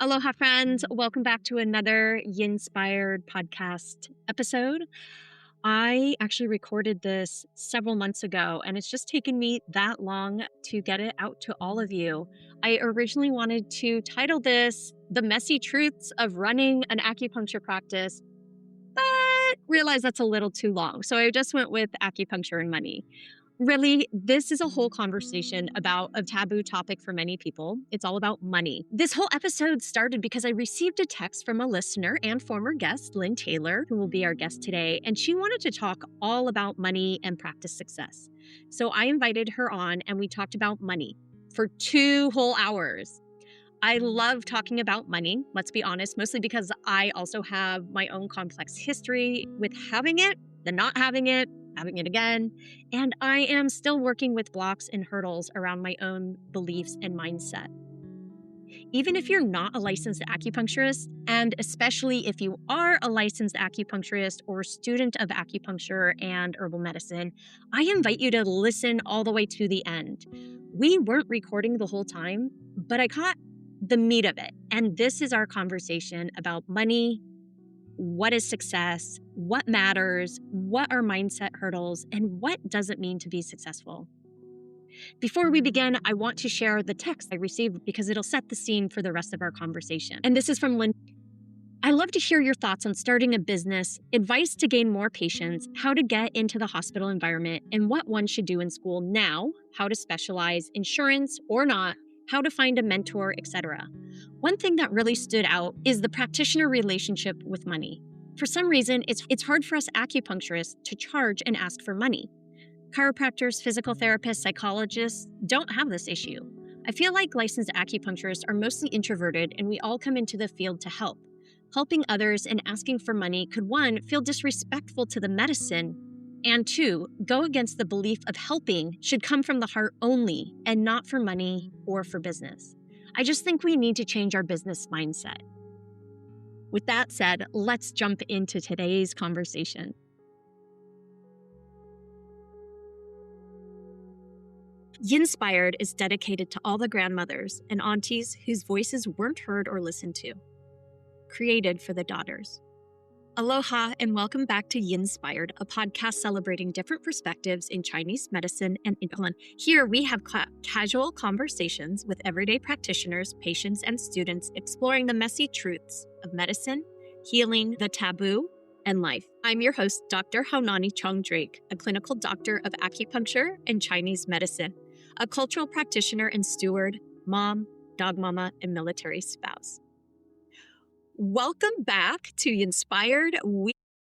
Aloha, friends. Welcome back to another Yinspired podcast episode. I actually recorded this several months ago, and it's just taken me that long to get it out to all of you. I originally wanted to title this The Messy Truths of Running an Acupuncture Practice, but realized that's a little too long. So I just went with acupuncture and money. Really, this is a whole conversation about a taboo topic for many people. It's all about money. This whole episode started because I received a text from a listener and former guest, Linh Taylor, who will be our guest today, and she wanted to talk all about money and practice success. So I invited her on and we talked about money for 2 whole hours. I love talking about money, let's be honest, mostly because I also have my own complex history with having it, then not having it again. And I am still working with blocks and hurdles around my own beliefs and mindset. Even if you're not a licensed acupuncturist, and especially if you are a licensed acupuncturist or student of acupuncture and herbal medicine, I invite you to listen all the way to the end. We weren't recording the whole time, but I caught the meat of it. And this is our conversation about money, what is success, what matters, what are mindset hurdles, and what does it mean to be successful. Before we begin, I want to share the text I received because it'll set the scene for the rest of our conversation. And this is from Lynn. I love to hear your thoughts on starting a business, advice to gain more patients, how to get into the hospital environment, and what one should do in school now, how to specialize, insurance or not, how to find a mentor, etc. One thing that really stood out is the practitioner relationship with money. For some reason, it's hard for us acupuncturists to charge and ask for money. Chiropractors, physical therapists, psychologists don't have this issue. I feel like licensed acupuncturists are mostly introverted and we all come into the field to help. Helping others and asking for money could, 1, feel disrespectful to the medicine, and 2, go against the belief of helping should come from the heart only and not for money or for business. I just think we need to change our business mindset. With that said, let's jump into today's conversation. Yinspired is dedicated to all the grandmothers and aunties whose voices weren't heard or listened to. Created for the daughters. Aloha and welcome back to Yinspired, a podcast celebrating different perspectives in Chinese medicine and England. Here we have casual conversations with everyday practitioners, patients, and students exploring the messy truths of medicine, healing, the taboo, and life. I'm your host, Dr. Haunani Chong Drake, a clinical doctor of acupuncture and Chinese medicine, a cultural practitioner and steward, mom, dog mama, and military spouse. Welcome back to Yinspired.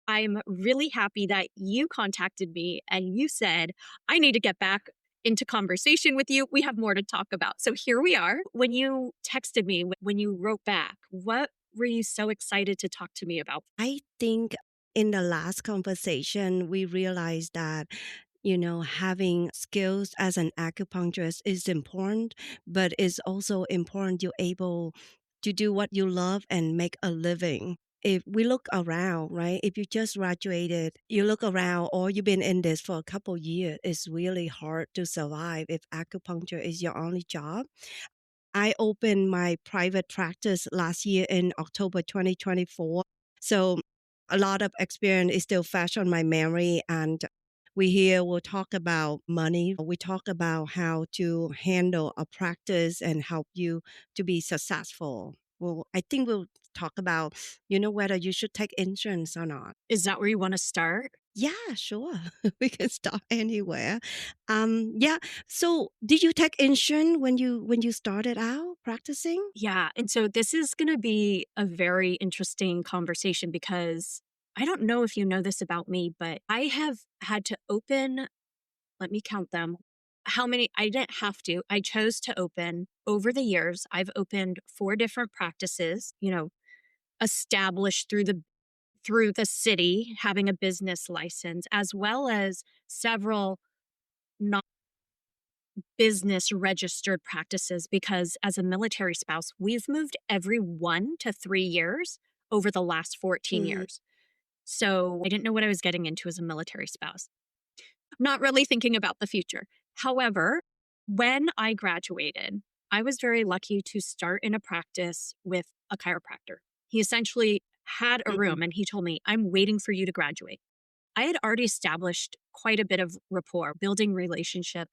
I'm really happy that you contacted me and you said, I need to get back into conversation with you. We have more to talk about. So here we are. When you texted me, when you wrote back, what were you so excited to talk to me about? I think in the last conversation, we realized that having skills as an acupuncturist is important, but it's also important you're able to do what you love and make a living. If we look around, right, if you just graduated, you look around or you've been in this for a couple years, it's really hard to survive if acupuncture is your only job. I opened my private practice last year in October 2024. So a lot of experience is still fresh on my memory. And we'll talk about money. We talk about how to handle a practice and help you to be successful. Well, I think we'll talk about, whether you should take insurance or not. Is that where you want to start? Yeah, sure. We can start anywhere. Yeah. So did you take insurance when you started out practicing? Yeah. And so this is going to be a very interesting conversation because I don't know if you know this about me, but I have had to open, let me count them. How many? I didn't have to. I chose to open over the years. I've opened 4 different practices, established through the city, having a business license, as well as several not business registered practices, because as a military spouse, we've moved every 1 to 3 years over the last 14 Mhm. years. So I didn't know what I was getting into as a military spouse. Not really thinking about the future. However, when I graduated, I was very lucky to start in a practice with a chiropractor. He essentially had a Mhm. room and he told me, I'm waiting for you to graduate. I had already established quite a bit of rapport, building relationship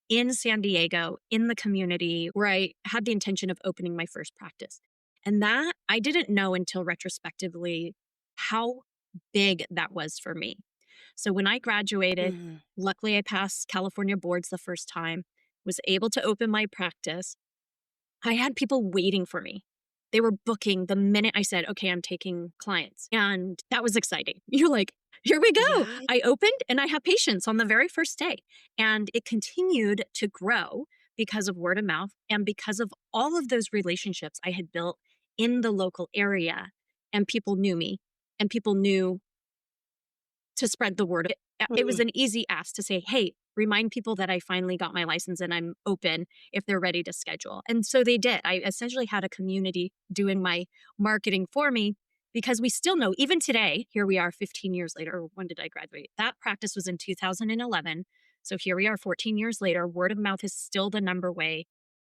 in San Diego, in the community where I had the intention of opening my first practice. And that I didn't know until retrospectively how big that was for me. So when I graduated, Mhm. luckily I passed California boards the first time, was able to open my practice. I had people waiting for me. They were booking the minute I said, okay, I'm taking clients. And that was exciting. You're like, here we go. Yeah. I opened and I have patients on the very first day. And it continued to grow because of word of mouth and because of all of those relationships I had built in the local area. And people knew me and people knew to spread the word. It was Mhm. an easy ask to say, hey, remind people that I finally got my license and I'm open if they're ready to schedule. And so they did. I essentially had a community doing my marketing for me because we still know, even today, here we are 15 years later. When did I graduate? That practice was in 2011. So here we are 14 years later. Word of mouth is still the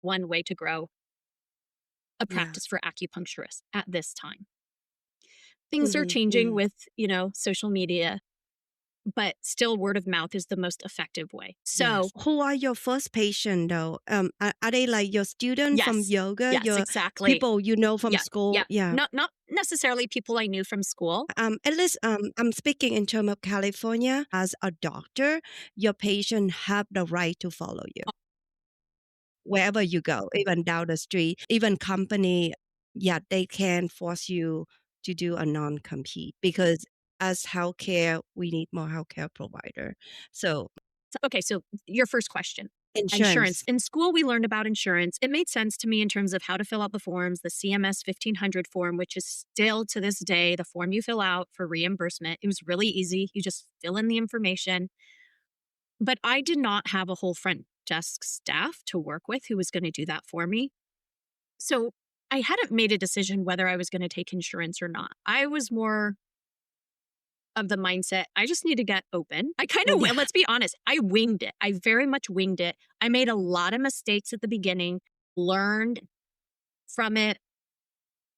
one way to grow a Yeah. practice for acupuncturists at this time. Things are Mhm. changing Mhm. with, social media, but still word of mouth is the most effective way. So, Yes. Who are your first patient though? Are they like your student from yes. yoga, Yes, your exactly. people you know from Yeah. school? Yeah. Yeah. Not necessarily people I knew from school. At least I'm speaking in terms of California. As a doctor, your patient have the right to follow you wherever you go, even down the street, even company. Yeah, they can force you to do a non-compete because as healthcare, we need more healthcare provider. So Okay, so your first question. Insurance. insurance. In school, we learned about insurance. It made sense to me in terms of how to fill out the forms, the CMS 1500 form, which is still to this day the form you fill out for reimbursement. It was really easy. You just fill in the information. But I did not have a whole front desk staff to work with who was going to do that for me. So I hadn't made a decision whether I was going to take insurance or not. I was more of the mindset, I just need to get open. I kind of, Yeah. let's be honest, I winged it. I very much winged it. I made a lot of mistakes at the beginning, learned from it,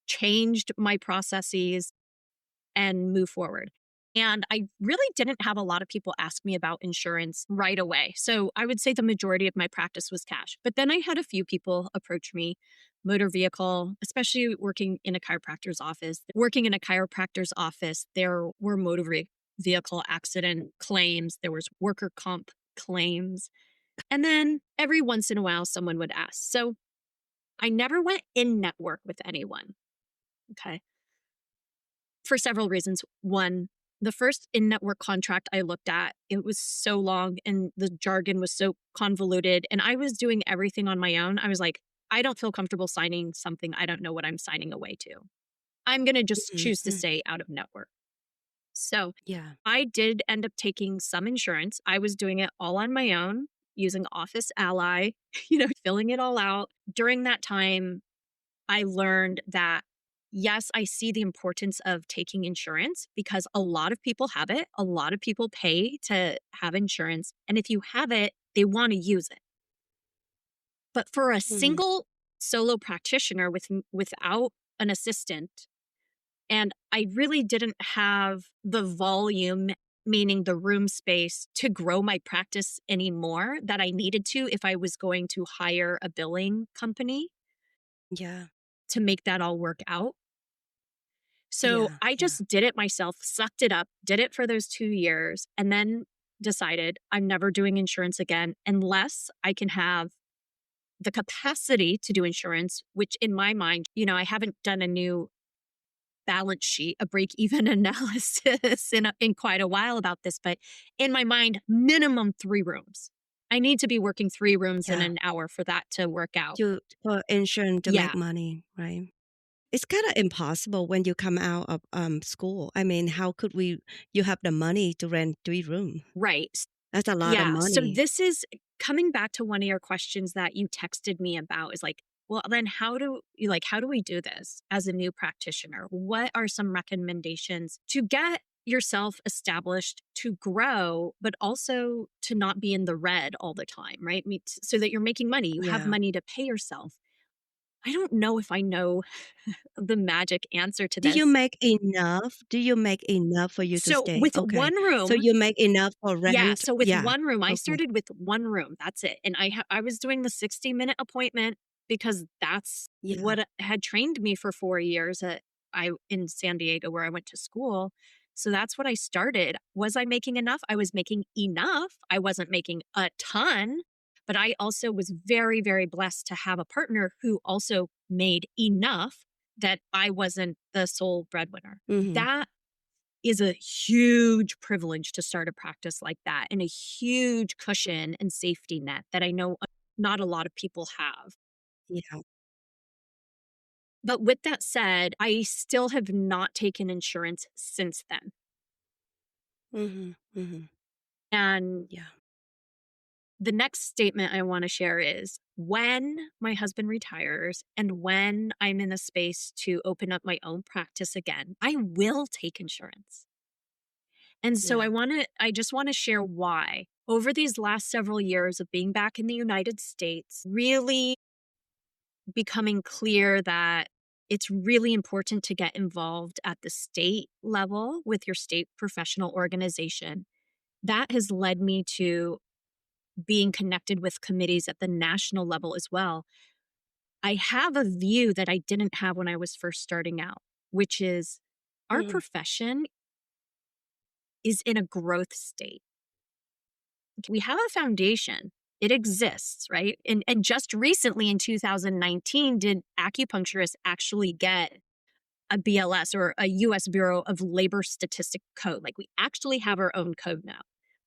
changed my processes, and move forward. And I really didn't have a lot of people ask me about insurance right away. So I would say the majority of my practice was cash. But then I had a few people approach me, motor vehicle, especially working in a chiropractor's office. Working in a chiropractor's office, there were vehicle accident claims, there was worker comp claims. And then every once in a while, someone would ask. So I never went in network with anyone. Okay, for several reasons. One, the first in network contract I looked at, it was so long and the jargon was so convoluted, and I was doing everything on my own. I was like, I don't feel comfortable signing something I don't know what I'm signing away to. I'm going to just Mhm. choose to Mhm. stay out of network. So Yeah. I did end up taking some insurance. I was doing it all on my own using Office Ally, filling it all out. During that time, I learned that, yes, I see the importance of taking insurance because a lot of people have it. A lot of people pay to have insurance. And if you have it, they want to use it. But for a Mhm. single solo practitioner without an assistant, and I really didn't have the volume, meaning the room space, to grow my practice anymore that I needed to if I was going to hire a billing company Yeah. to make that all work out. So Yeah. I Yeah. just did it myself, sucked it up, did it for those 2 years, and then decided I'm never doing insurance again unless I can have the capacity to do insurance, which in my mind, I haven't done a new balance sheet, a break even analysis in quite a while about this, but in my mind, minimum 3 rooms. I need to be working 3 rooms in Yeah. an hour for that to work out. To for insurance to make Yeah, money, right? It's kind of impossible when you come out of school. I mean, how could we? You have the money to rent 3 room. right. That's a lot of Yeah. So money. this is coming back to one of your questions that you texted me about is like, well, then how do we do this as a new practitioner? What are some recommendations to get yourself established to grow, but also to not be in the red all the time, right? So that you're making money, you have Yeah. money to pay yourself. I don't know if I know the magic answer to Do you this. make enough? Do you make enough for you to So stay? with Okay. one So room, you make enough for yeah, rent? so with Yeah. one room, I Okay. started with one room, that's it, and I was doing the 60-minute appointment because that's Yeah. what had trained me for 4 years in San Diego where I went to school, so that's what I started. Was I making enough? I was making enough, I wasn't making a ton, but I also was very, very blessed to have a partner who also made enough that I wasn't the sole breadwinner. Mhm. That is a huge privilege to start a practice like that and a huge cushion and safety net that I know not a lot of people have. Yeah. But with that said, I still have not taken insurance since then. Mhm. Mhm. And Yeah. the next statement I want to share is when my husband retires and when I'm in a space to open up my own practice again, I will take insurance. And so Yeah. I just want to share why. Over these last several years of being back in the United States, really becoming clear that it's really important to get involved at the state level with your state professional organization. That has led me to being connected with committees at the national level as well. I have a view that I didn't have when I was first starting out, which is our Mhm. profession is in a growth state. We have a foundation. It exists, right? And just recently in 2019 did acupuncturists actually get a BLS or a US Bureau of Labor Statistic code. Like we actually have our own code now.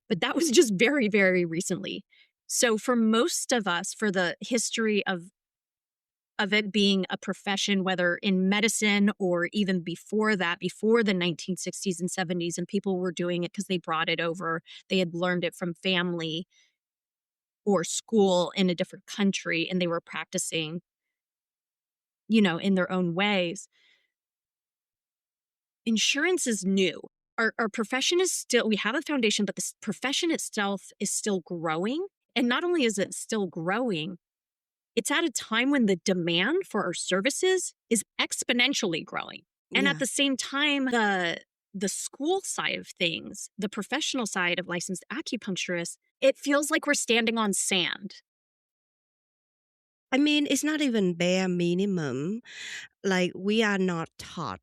But that was just very, very recently. So for most of us, for the history of it being a profession, whether in medicine or even before that, before the 1960s and 70s, and people were doing it because they brought it over, they had learned it from family or school in a different country, and they were practicing, in their own ways. Insurance is new. Our profession is still, we have a foundation, but this profession itself is still growing. And not only is it still growing, it's at a time when the demand for our services is exponentially growing. And at Yeah. the same time, the school side of things, the professional side of licensed acupuncturists, it feels like we're standing on sand. I mean, it's not even bare minimum. Like we are not taught,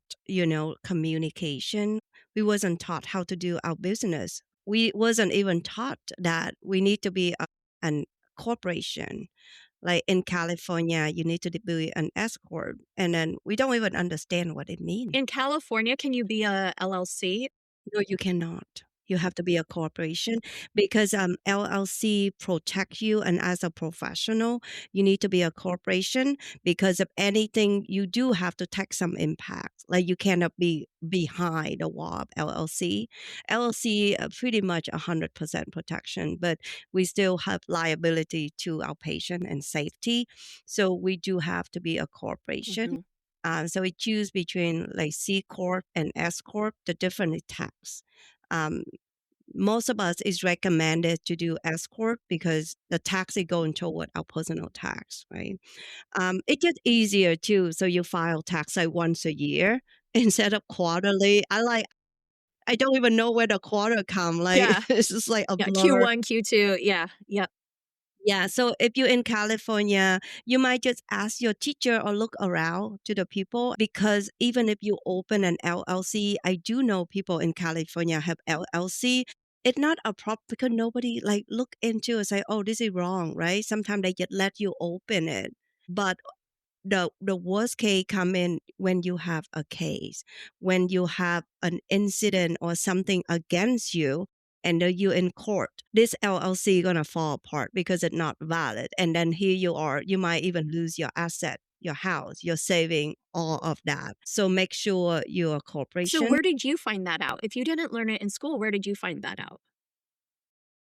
communication. We wasn't taught how to do our business. We wasn't even taught that we need to be an corporation. Like in California, you need to be an S corp, and then we don't even understand what it means. In California, can you be a LLC? No, you cannot. You have to be a corporation because LLC protect you, and as a professional, you need to be a corporation because if anything, you do have to take some impact. Like you cannot be behind the wall of LLC. LLC pretty much 100% protection, but we still have liability to our patient and safety. So we do have to be a corporation. Mhm. So we choose between like C corp and S corp, the different tax. Um, Most of us is recommended to do S corp because the tax is going toward our personal tax, right? It gets easier too. So you file tax like once a year instead of quarterly. I don't even know where the quarter come. Like Yeah. it's just like a Yeah. blur. Q1, Q2. Yeah. Yep. Yeah, so if you're in California, you might just ask your teacher or look around to the people because even if you open an LLC, I do know people in California have LLC. It's not a problem because nobody like look into and say, oh, this is wrong, right? Sometimes they just let you open it. But the worst case come in when you have a case, when you have an incident or something against you, and then you in court. This LLC gonna fall apart because it's not valid. And then here you are, you might even lose your asset, your house, your saving, all of that. So make sure you're a So corporation. where did you find that out? If you didn't learn it in school, where did you find that out?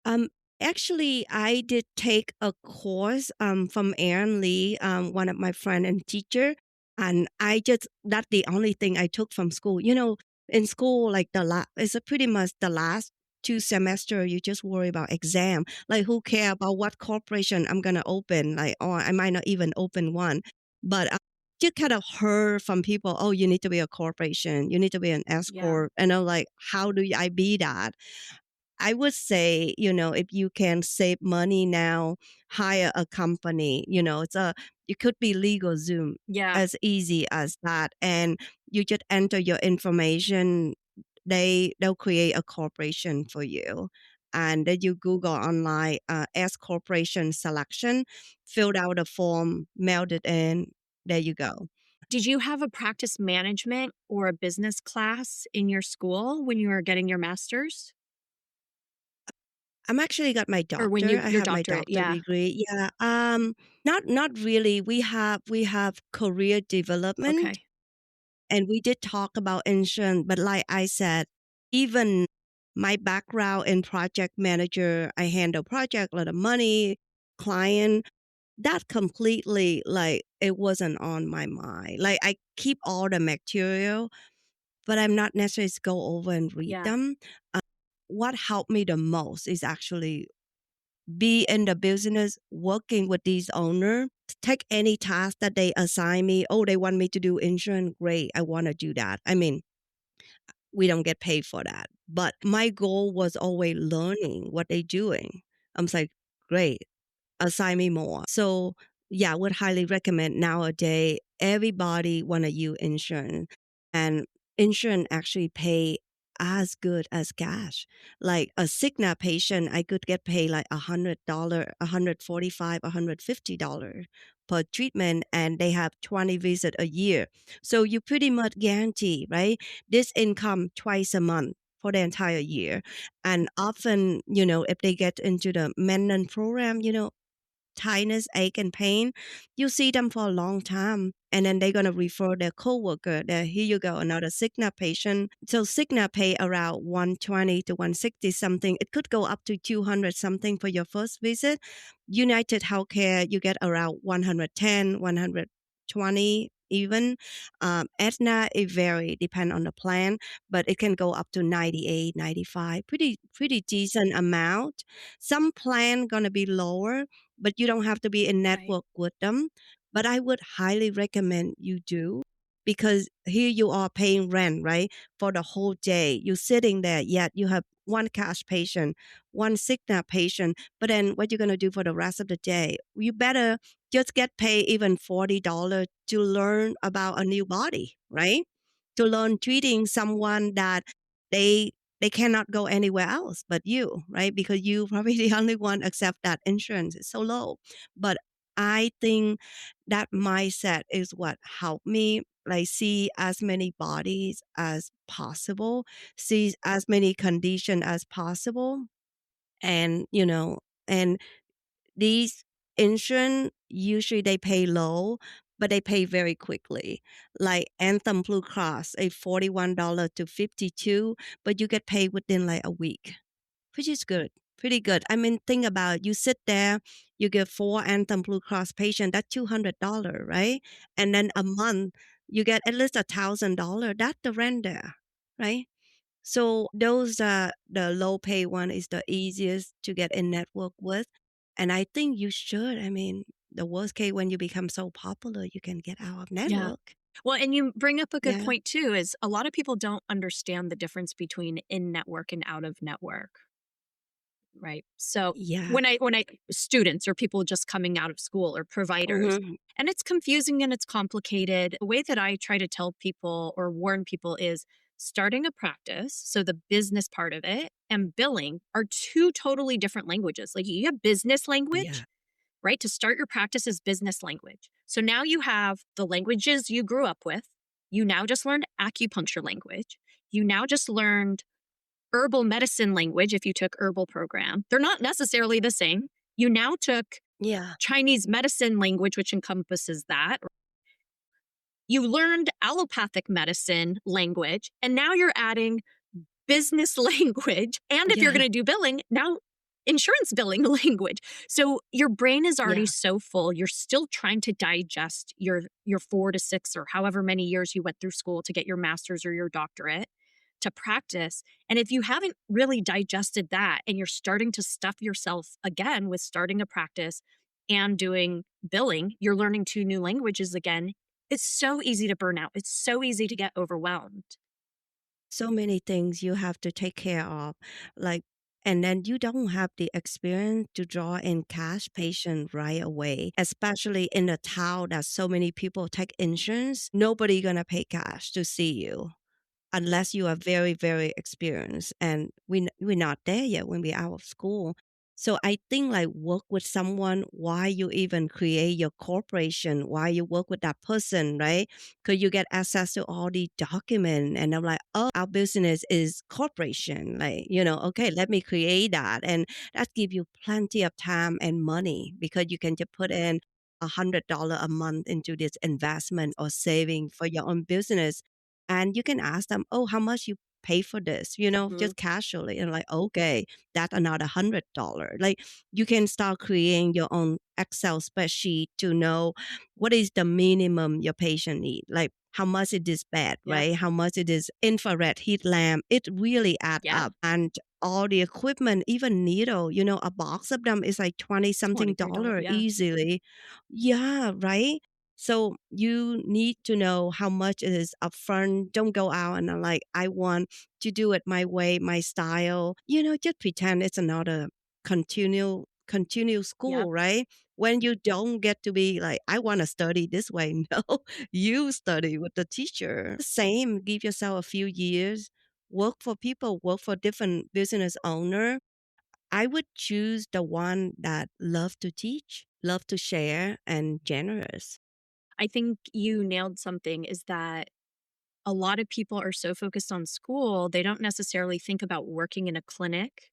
Um, Actually, I did take a course from Aaron Lee, one of my friend and teacher, and I just that's the only thing I took from school. In school, like it's a pretty much the last 2 semester, you just worry about exam. Like who care about what corporation I'm gonna open? Like, or I might not even open one. But you kind of heard from people, oh, you need to be a corporation, you need to be an S Yeah. corp, and I'm like, how do I be that? I would say, if you can save money now, hire a company, it could be legal Zoom Yeah. as easy as that. And you just enter your information, they'll create a corporation for you. And then you Google online, S corporation selection, filled out a form, mailed it in. There you go. Did you have a practice management or a business class in your school when you were getting your master's? I'm actually got my Or when doctor. I your have my doctorate? doctor Yeah. degree. Yeah. Not really. We have career development, Okay. and we did talk about insurance, but like I said, even my background in project manager, I handle project, a lot of money, client, that completely like it wasn't on my mind. Like I keep all the material, but I'm not necessarily go over and read Yeah. them. What helped me the most is actually be in the business working with these owner, take any task that they assign me. Oh, they want me to do insurance. Great. I want to do that. I mean, we don't get paid for that. But my goal was always learning what they're doing. I'm like, great, assign me more. So yeah, I would highly recommend nowadays everybody wanna use insurance, and insurance actually pay as good as cash. Like a Cigna patient, I could get paid like $100, 145, $150 per treatment, and they have 20 visits a year. So you pretty much guarantee, right? This income twice a month for the entire year. And often, if they get into the maintenance program, tightness, ache, and pain, you see them for a long time. And then they're gonna refer their coworker that here you go, another Cigna patient. So Cigna pay around 120 to 160 something. It could go up to 200 something for your first visit. United Healthcare, you get around 110, 120 even. Aetna, it vary, depend on the plan, but it can go up to 98, 95. Pretty decent amount. Some plan gonna be lower, but you don't have to be in Right. network with them. But I would highly recommend you do, because here you are paying rent, right? For the whole day. You're sitting there, yet you have one cash patient, one Cigna patient, but then what you going to do for the rest of the day? You better just get paid even $40 to learn about a new body, right? To learn treating someone that they they cannot go anywhere else but you, right? Because you probably the only one except that insurance is so low. But I think that mindset is what helped me like see as many bodies as possible, see as many conditions as possible. And, and these insurance usually they pay low, but they pay very quickly. Like Anthem Blue Cross, a $41 to 52, but you get paid within like a week, which is good. Pretty good. I mean, think about it. You sit there, you get 4 Anthem Blue Cross patients, that's $200, right? And then a month, you get at least $1,000. That's the rent there, right? So those the low pay one is the easiest to get in network with. And I think you should. I mean, the worst case when you become so popular, you can get out of Yeah. network. Well, and you bring up a good Yeah. point too, is a lot of people don't understand the difference between in network and out of network, right? So Yeah. when I students or people just coming out of school or providers, Hmm. and it's confusing and it's complicated. The way that I try to tell people or warn people is starting a practice, so the business part of it and billing are two totally different languages. Like you have business Yeah. language, right? To start your practice is business language. So now you have the languages you grew up with. You now just learned acupuncture language. You now just learned herbal medicine language if you took herbal program. They're not necessarily the same. You now took Yeah. Chinese medicine language, which encompasses that. You learned allopathic medicine language, and now you're adding business language. And if you're going Yeah. to do billing, now insurance billing language. So your brain is already Yeah. so full. You're still trying to digest your 4 to 6 or however many years you went through school to get your master's or your doctorate. to practice. And if you haven't really digested that and you're starting to stuff yourself again with starting a practice and doing billing, you're learning two new languages again. It's so easy to burn out. It's so easy to get overwhelmed. So many things you have to take care of, like, and then you don't have the experience to draw in cash patient right away, especially in a town that so many people take insurance. Nobody gonna pay cash to see you unless you are very, very experienced. And we're not there yet when we're out of school. So I think like work with someone why you even create your corporation, why you work with that person, right? Because you get access to all the document. And I'm like, oh, our business is corporation. Like, okay, let me create that. And that give you plenty of time and money because you can just put in $100 a month into this investment or saving for your own business, and you can ask them, oh, how much you pay for this, Mhm. just casually. And like, okay, that's another $100. Like you can start creating your own Excel spreadsheet to know what is the minimum your patient need. Like how much it is bed, Yeah. right? How much it is infrared heat lamp. It really add Yeah. up. And all the equipment, even needle, a box of them is like 20 something $23. dollar Yeah. easily. Yeah, right. So you need to know how much it is upfront. Don't go out and like, I want to do it my way, my style. Just pretend it's another continual Yeah. school, right? When you don't get to be like, I want to study this way. No, you study with the teacher. Same, give yourself a few years, work for people, work for different business owner. I would choose the one that love to teach, love to share, and generous. I think you nailed something is that a lot of people are so focused on school, they don't necessarily think about working in a clinic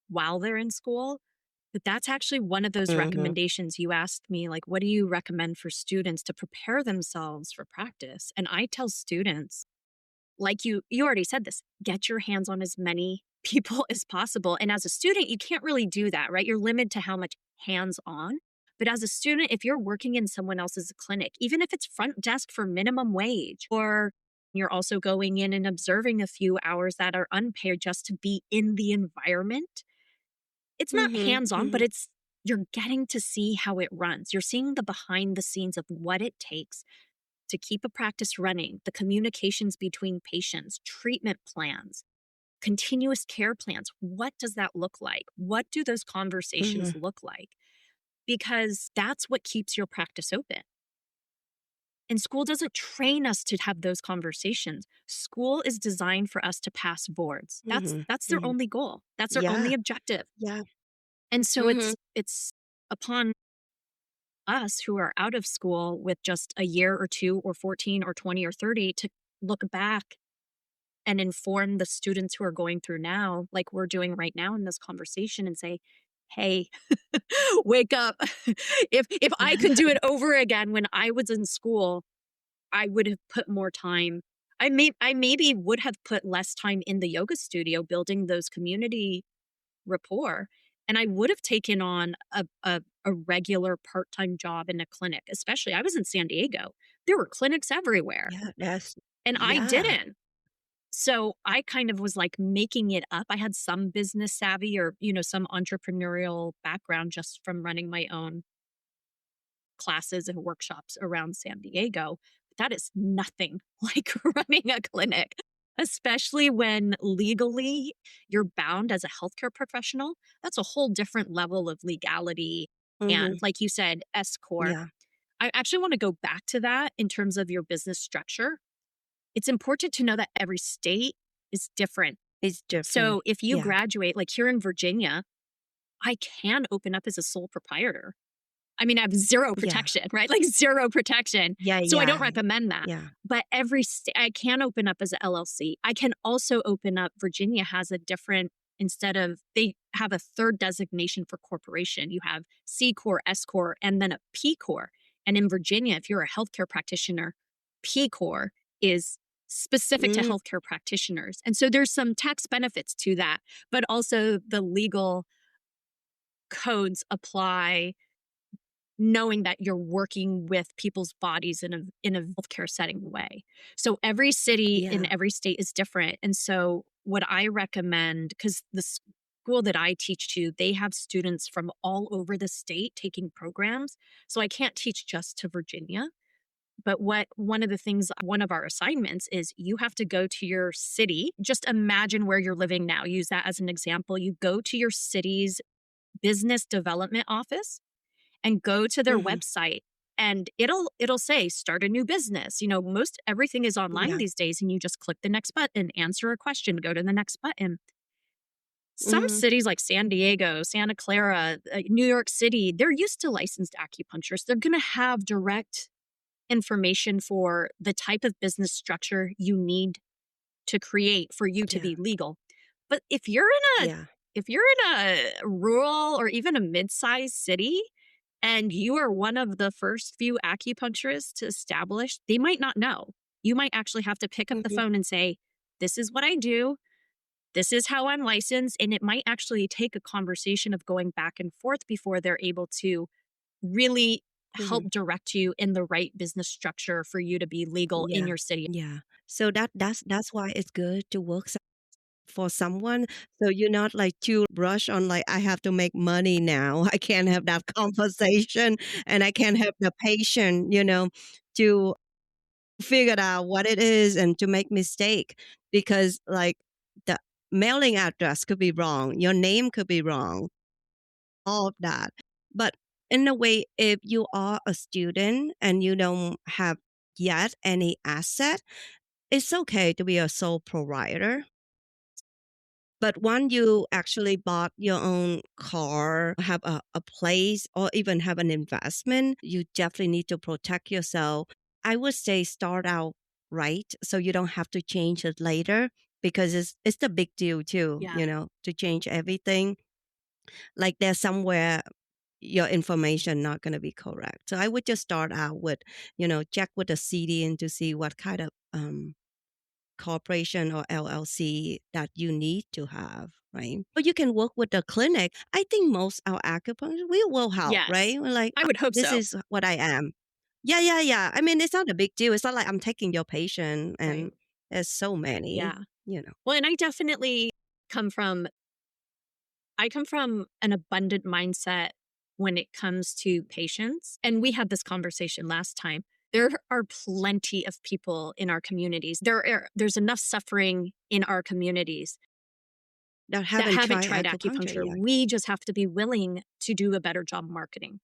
while they're in school. But that's actually one of those Mhm. recommendations you asked me, like, what do you recommend for students to prepare themselves for practice? And I tell students, like you already said this, get your hands on as many people as possible. And as a student, you can't really do that, right? You're limited to how much hands on. But as a student, if you're working in someone else's clinic, even if it's front desk for minimum wage, or you're also going in and observing a few hours that are unpaid just to be in the environment, it's not Mhm. hands on, but Mhm. you're getting to see how it runs. You're seeing the behind the scenes of what it takes to keep a practice running, the communications between patients, treatment plans, continuous care plans. What does that look like? What do those conversations Mhm. look like? Because that's what keeps your practice open. And school doesn't train us to have those conversations. School is designed for us to pass boards. Mhm. That's their Mhm. only goal. That's their Yeah. only objective. Yeah. And so Mhm. it's upon us who are out of school with just a year or two or 14 or 20 or 30 to look back and inform the students who are going through now, like we're doing right now in this conversation, and say, hey, wake up. If I could do it over again when I was in school, I would have put more time. I maybe would have put less time in the yoga studio building those community rapport. And I would have taken on a regular part time job in a clinic, especially I was in San Diego. There were clinics everywhere, Yeah, that's and I yeah. didn't. So I kind of was like making it up. I had some business savvy or, some entrepreneurial background just from running my own classes and workshops around San Diego. But that is nothing like running a clinic, especially when legally you're bound as a healthcare professional. That's a whole different level of legality. And Mhm. like you said, S Corp. Yeah, I actually want to go back to that in terms of your business structure. It's important to know that every state is different. it's different. So if you Yeah. graduate, like here in Virginia, I can open up as a sole proprietor. I mean, I have zero Yeah. protection, right? Like zero protection. Yeah, So I don't yeah. recommend that. Yeah. But every state, I can open up as an LLC. I can also open up, Virginia has a different, instead of, they have a third designation for corporation. You have C Corp, S Corp, and then a P Corp. And in Virginia, if you're a healthcare practitioner, P Corp is specific to Mm. healthcare practitioners. And so there's some tax benefits to that, but also the legal codes apply knowing that you're working with people's bodies in a healthcare setting way. So every city in Yeah. every state is different. And so what I recommend, because the school that I teach to, they have students from all over the state taking programs. So I can't teach just to Virginia. But what one of the things, one of our assignments is you have to go to your city. Just imagine where you're living now. Use that as an example. You go to your city's business development office and go to their Hmm. website, and it'll say start a new business. Most everything is online Yeah. these days, and you just click the next button, answer a question, go to the next button. Some Hmm. cities like San Diego, Santa Clara, New York City, they're used to licensed acupuncturists. They're going to have direct information for the type of business structure you need to create for you to Yeah. be legal. But Yeah. if you're in a rural or even a mid-sized city and you are one of the first few acupuncturists to establish, they might not know. You might actually have to pick up the Hmm. phone and say, "This is what I do. This is how I'm licensed." And it might actually take a conversation of going back and forth before they're able to really Hmm. help direct you in the right business structure for you to be legal in Yeah. your city. Yeah. So that's why it's good to work for someone, so you're not like too rush on like I have to make money now. I can't have that conversation, and I can't have the patient, to figure out what it is and to make mistake, because like the mailing address could be wrong, your name could be wrong, all of that. But in a way, if you are a student and you don't have yet any asset, it's okay to be a sole provider. But when you actually bought your own car, have a place, or even have an investment, you definitely need to protect yourself. I would say start out right so you don't have to change it later, because it's the big deal too, Yeah. to change everything. Like there's somewhere your information not going to be correct. So I would just start out with, check with the city and to see what kind of corporation or LLC that you need to have, right? But you can work with the clinic. I think most our acupuncture we will help, Yes. right? We're like, I would hope this so. is what I am. Yeah, yeah, yeah. I mean, it's not a big deal. It's not like I'm taking your patient, and Right. there's so many, Yeah. you know. Well, and I definitely come from I come from an abundant mindset when it comes to patients. And we had this conversation last time. There are plenty of people in our communities. There's enough suffering in our communities That that haven't haven't tried tried acupuncture acupuncture. yet. We just have to be willing to do a better job marketing,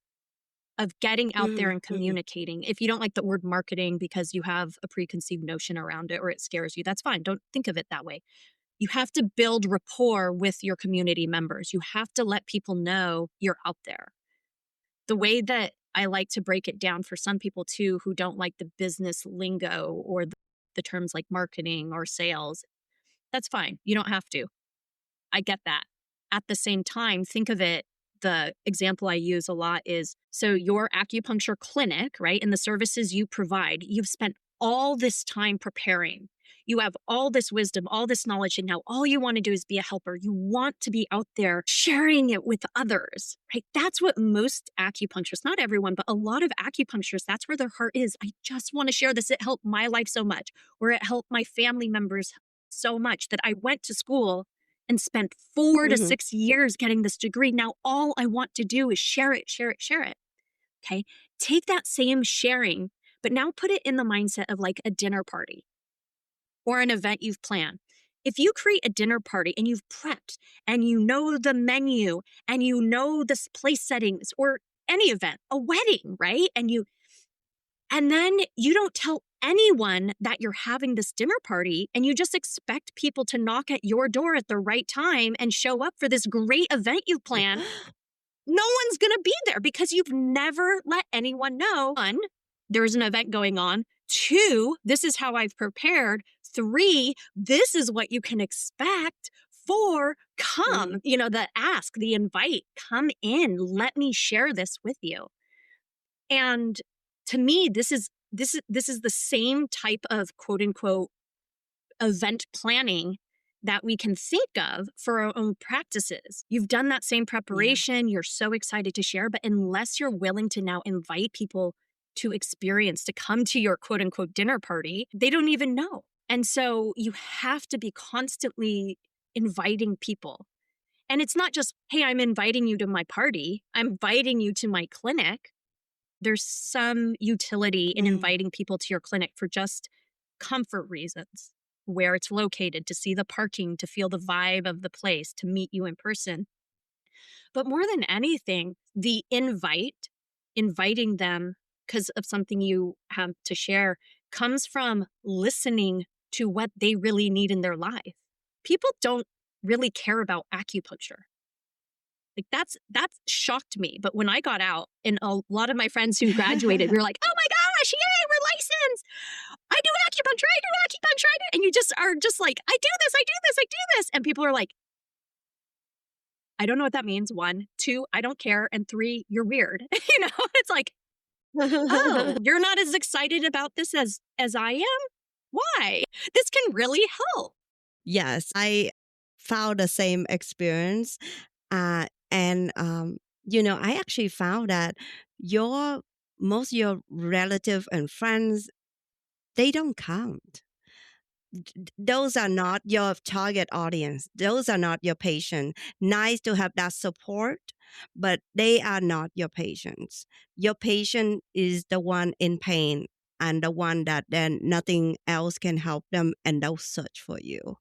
of getting out there Hmm. and Hmm. communicating. If you don't like the word marketing because you have a preconceived notion around it or it scares you, that's fine. Don't think of it that way. You have to build rapport with your community members. You have to let people know you're out there. The way that I like to break it down for some people too who don't like the business lingo or the terms like marketing or sales, that's fine. You don't have to. I get that. At the same time, think of it. The example I use a lot is so your acupuncture clinic, right? And the services you provide, you've spent all this time preparing. You have all this wisdom, all this knowledge, and now all you want to do is be a helper. You want to be out there sharing it with others, right? That's what most acupuncturists, not everyone, but a lot of acupuncturists, that's where their heart is. I just want to share this. It helped my life so much, or it helped my family members so much that I went to school and spent 4 to Hmm. 6 years getting this degree. Now all I want to do is share it, share it, share it. Okay? Take that same sharing, but now put it in the mindset of like a dinner party or an event you've planned. If you create a dinner party and you've prepped and you know the menu and you know the place settings or any event, a wedding, right? And then you don't tell anyone that you're having this dinner party and you just expect people to knock at your door at the right time and show up for this great event you planned. No one's going to be there because you've never let anyone know. One, there's an event going on. Two, this is how I've prepared. Three, this is what you can expect. Four, come, Hmm. the ask, the invite, come in. Let me share this with you. And to me, this is the same type of quote unquote event planning that we can think of for our own practices. You've done that same Yeah. preparation, you're so excited to share, but unless you're willing to now invite people to experience, to come to your quote unquote dinner party, they don't even know. And so you have to be constantly inviting people. And it's not just, hey, I'm inviting you to my party, I'm inviting you to my clinic. There's some utility in Mm. inviting people to your clinic for just comfort reasons, where it's located, to see the parking, to feel the vibe of the place, to meet you in person. But more than anything, the inviting them because of something you have to share, comes from listening to what they really need in their life. People don't really care about acupuncture. Like that's shocked me. But when I got out and a lot of my friends who graduated, we were like, "Oh my gosh, yay, we're licensed. I do acupuncture, I do acupuncture, I do." And you just are just like, "I do this, I do this, I do this." And people are like, "I don't know what that means. 1, 2, I don't care, and 3, you're weird." It's like, "Oh, you're not as excited about this as I am? Why? This can really help." Yes, I found the same experience. And I actually found that your most your relative and friends, they don't count. Those are not your target audience. Those are not your patient. Nice to have that support, but they are not your patients. Your patient is the one in pain and the one that then nothing else can help them and they'll search for you.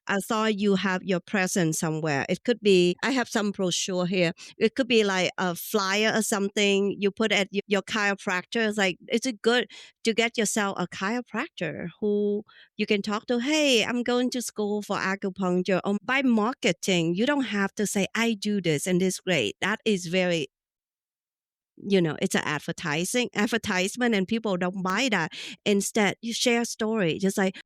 I saw you have your present somewhere. It could be, I have some brochure here. It could be like a flyer or something you put at your chiropractor. It's like, is it good to get yourself a chiropractor who you can talk to? Hey, I'm going to school for acupuncture. By marketing, you don't have to say, I do this and this great. That is very, it's an advertisement and people don't buy that. Instead, you share a story. Just like,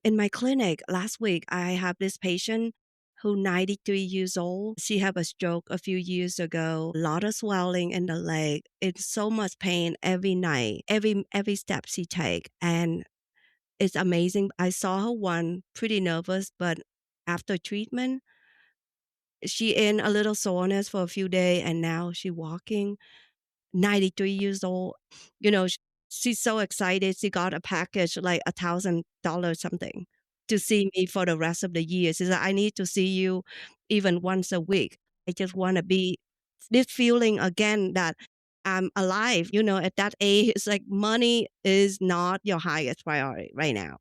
in my clinic last week, I have this patient who 93 years old. She had a stroke a few years ago. A lot of swelling in the leg. It's so much pain every night, every step she take, and it's amazing. I saw her one pretty nervous, but after treatment, she in a little soreness for a few days, and now she walking. 93 years old. She's so excited. She got a package like $1,000 something to see me for the rest of the year. She said, I need to see you even once a week. I just want to be this feeling again that I'm alive. At that age, it's like money is not your highest priority right now.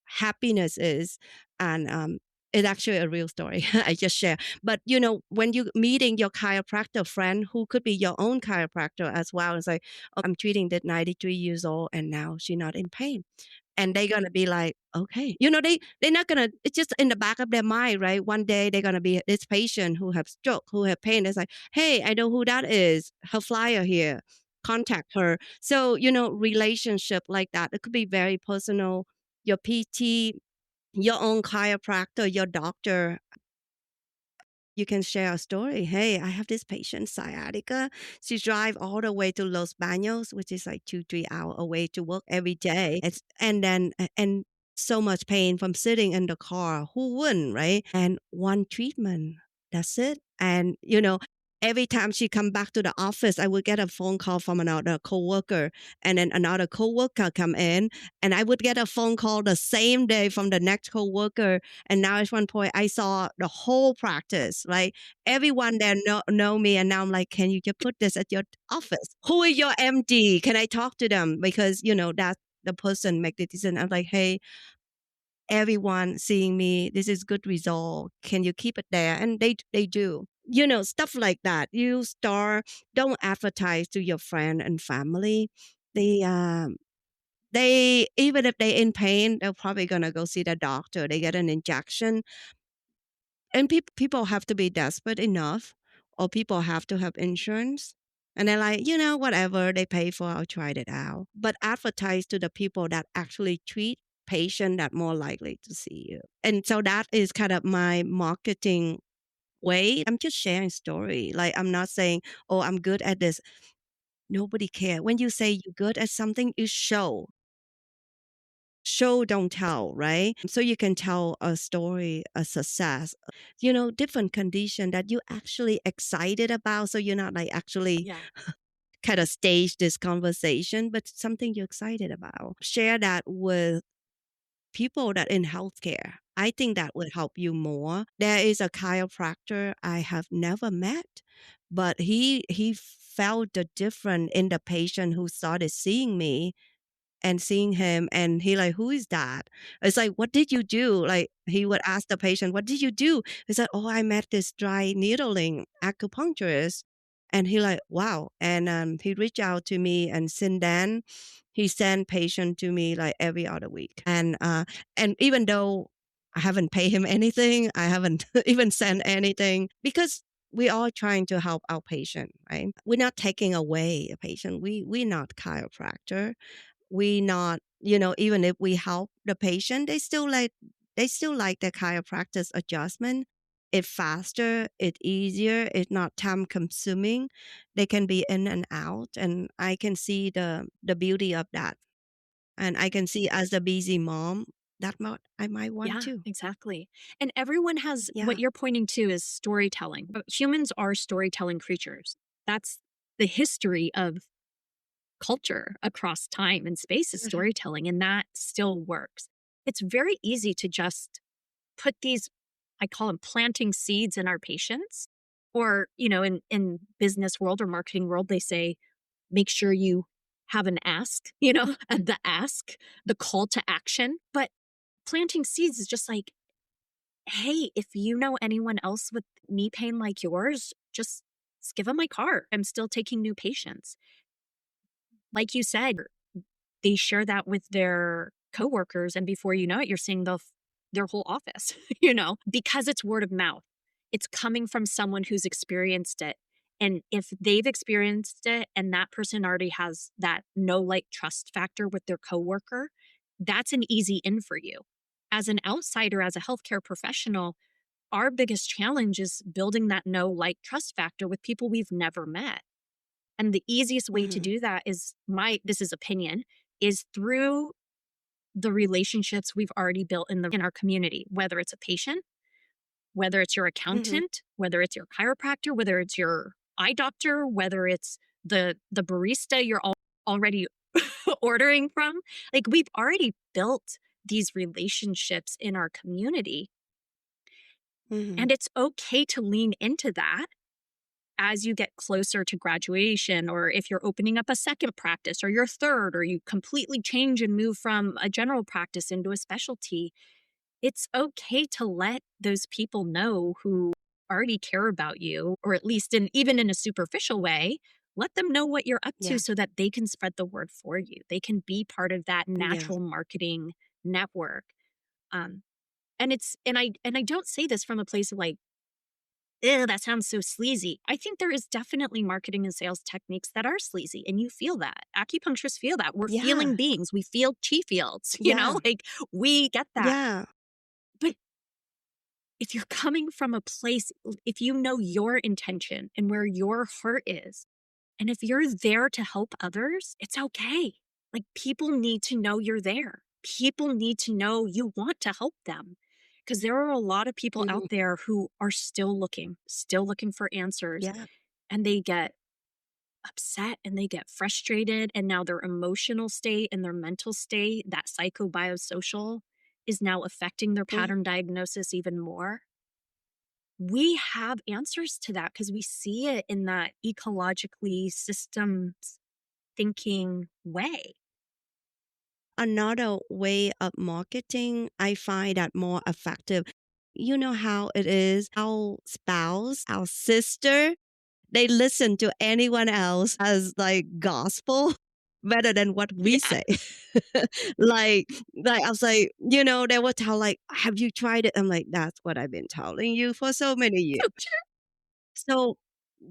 Happiness is. And it's actually a real story I just share. But when you meeting your chiropractor friend who could be your own chiropractor as well, it's like, oh, I'm treating that 93 years old and now she's not in pain. And they're gonna be like, okay, they're not gonna. It's just in the back of their mind, right? One day they're gonna be this patient who have stroke, who have pain. It's like, hey, I know who that is. Her flyer here. Contact her. So relationship like that. It could be very personal. Your PT, your own chiropractor, your doctor, you can share a story. Hey, I have this patient, sciatica. She drive all the way to Los Baños, which is like 2, 3 hours away to work every day. And so much pain from sitting in the car. Who wouldn't, right? And one treatment, that's it. And every time she come back to the office, I would get a phone call from another coworker, and then another coworker come in, and I would get a phone call the same day from the next coworker. And now at one point, I saw the whole practice. Like everyone there know me, and now I'm like, can you just put this at your office? Who is your MD? Can I talk to them? Because that the person make the decision. I'm like, hey, everyone seeing me, this is good result. Can you keep it there? And they do. Stuff like that. You start, don't advertise to your friend and family. They even if they're in pain, they're probably gonna go see the doctor. They get an injection, and people have to be desperate enough, or people have to have insurance, and they're like, whatever they pay for, I'll try it out. But advertise to the people that actually treat patient that more likely to see you. And so that is kind of my marketing way. I'm just sharing story. Like I'm not saying, oh, I'm good at this. Nobody care. When you say you're good at something, you show show don't tell, right? So you can tell a story, a success, different condition that you actually excited about. So you're not like actually Yeah. kind of stage this conversation, but something you're excited about. Share that with people that in healthcare. I think that would help you more. There is a chiropractor I have never met, but he felt the difference in the patient who started seeing me and seeing him, and he like, who is that? It's like, what did you do? Like he would ask the patient, what did you do? He said, oh, I met this dry needling acupuncturist. And he like, wow. And he reached out to me, and since then he sent patient to me like every other week. And even though I haven't paid him anything, I haven't even sent anything, because we are trying to help our patient, right? We're not taking away a patient. We're not chiropractor. We not, even if we help the patient, they still like the chiropractor's adjustment. It's faster, it's easier, it's not time consuming. They can be in and out, and I can see the beauty of that. And I can see as a busy mom that I might want Yeah, to. exactly. And everyone has what Yeah. you're pointing to is storytelling. But humans are storytelling creatures. That's the history of culture across time and space is Mhm. storytelling, and that still works. It's very easy to just put these, I call them planting seeds in our patients. Or, in business world or marketing world, they say, make sure you have an ask, and the ask, the call to action. But planting seeds is just like, hey, if you know anyone else with knee pain like yours, just give them my card. I'm still taking new patients. Like you said, they share that with their coworkers, and before you know it, you're seeing their whole office, because it's word of mouth. It's coming from someone who's experienced it. And if they've experienced it and that person already has that no like trust factor with their coworker, that's an easy in for you. As an outsider, as a healthcare professional, our biggest challenge is building that no like trust factor with people we've never met. And the easiest way to Mhm. do that is this is opinion, is through the relationships we've already built in our community, whether it's a patient, whether it's your Mhm. accountant, whether it's your chiropractor, whether it's your eye doctor, whether it's the barista you're already ordering from. Like we've already built these relationships in our community, Mhm. and it's okay to lean into that as you get closer to graduation, or if you're opening up a second practice or your third, or you completely change and move from a general practice into a specialty. It's okay to let those people know who already care about you, or at least even in a superficial way, let them know what you're up to Yeah. so that they can spread the word for you. They can be part of that Yeah. natural marketing network. Um, and I don't say this from a place of like, ew, that sounds so sleazy. I think there is definitely marketing and sales techniques that are sleazy, and you feel that. Acupuncturists feel that. We're Yeah. feeling beings. We feel chi fields, Yeah. like we get that. Yeah. But if you're coming from a place, if you know your intention and where your heart is, and if you're there to help others, it's okay. Like people need to know you're there. People need to know you want to help them. Because there are a lot of people out Mhm. there who are still looking for answers, Yeah. and they get upset and they get frustrated. And now their emotional state and their mental state, that psychobiosocial, is now affecting their Mhm. pattern diagnosis even more. We have answers to that because we see it in that ecologically systems thinking way. Another way of marketing I find that more effective. You know how it is, our spouse, our sister, they listen to anyone else as like gospel better than what we Yeah. say. like like I was like, they will tell like, have you tried it? I'm like, that's what I've been telling you for so many years. So true. So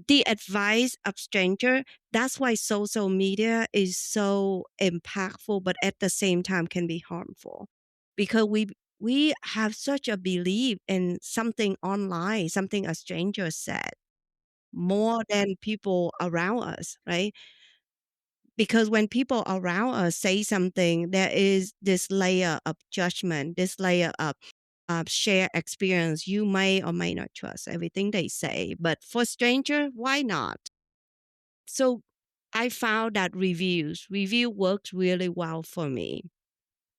the advice of stranger, that's why social media is so impactful, but at the same time can be harmful, because we have such a belief in something online, something a stranger said, more than people around us, right? because when people around us say something, there is this layer of judgment, this layer of shared experience. You may or may not trust everything they say, but for stranger, why not? So I found that review works really well for me.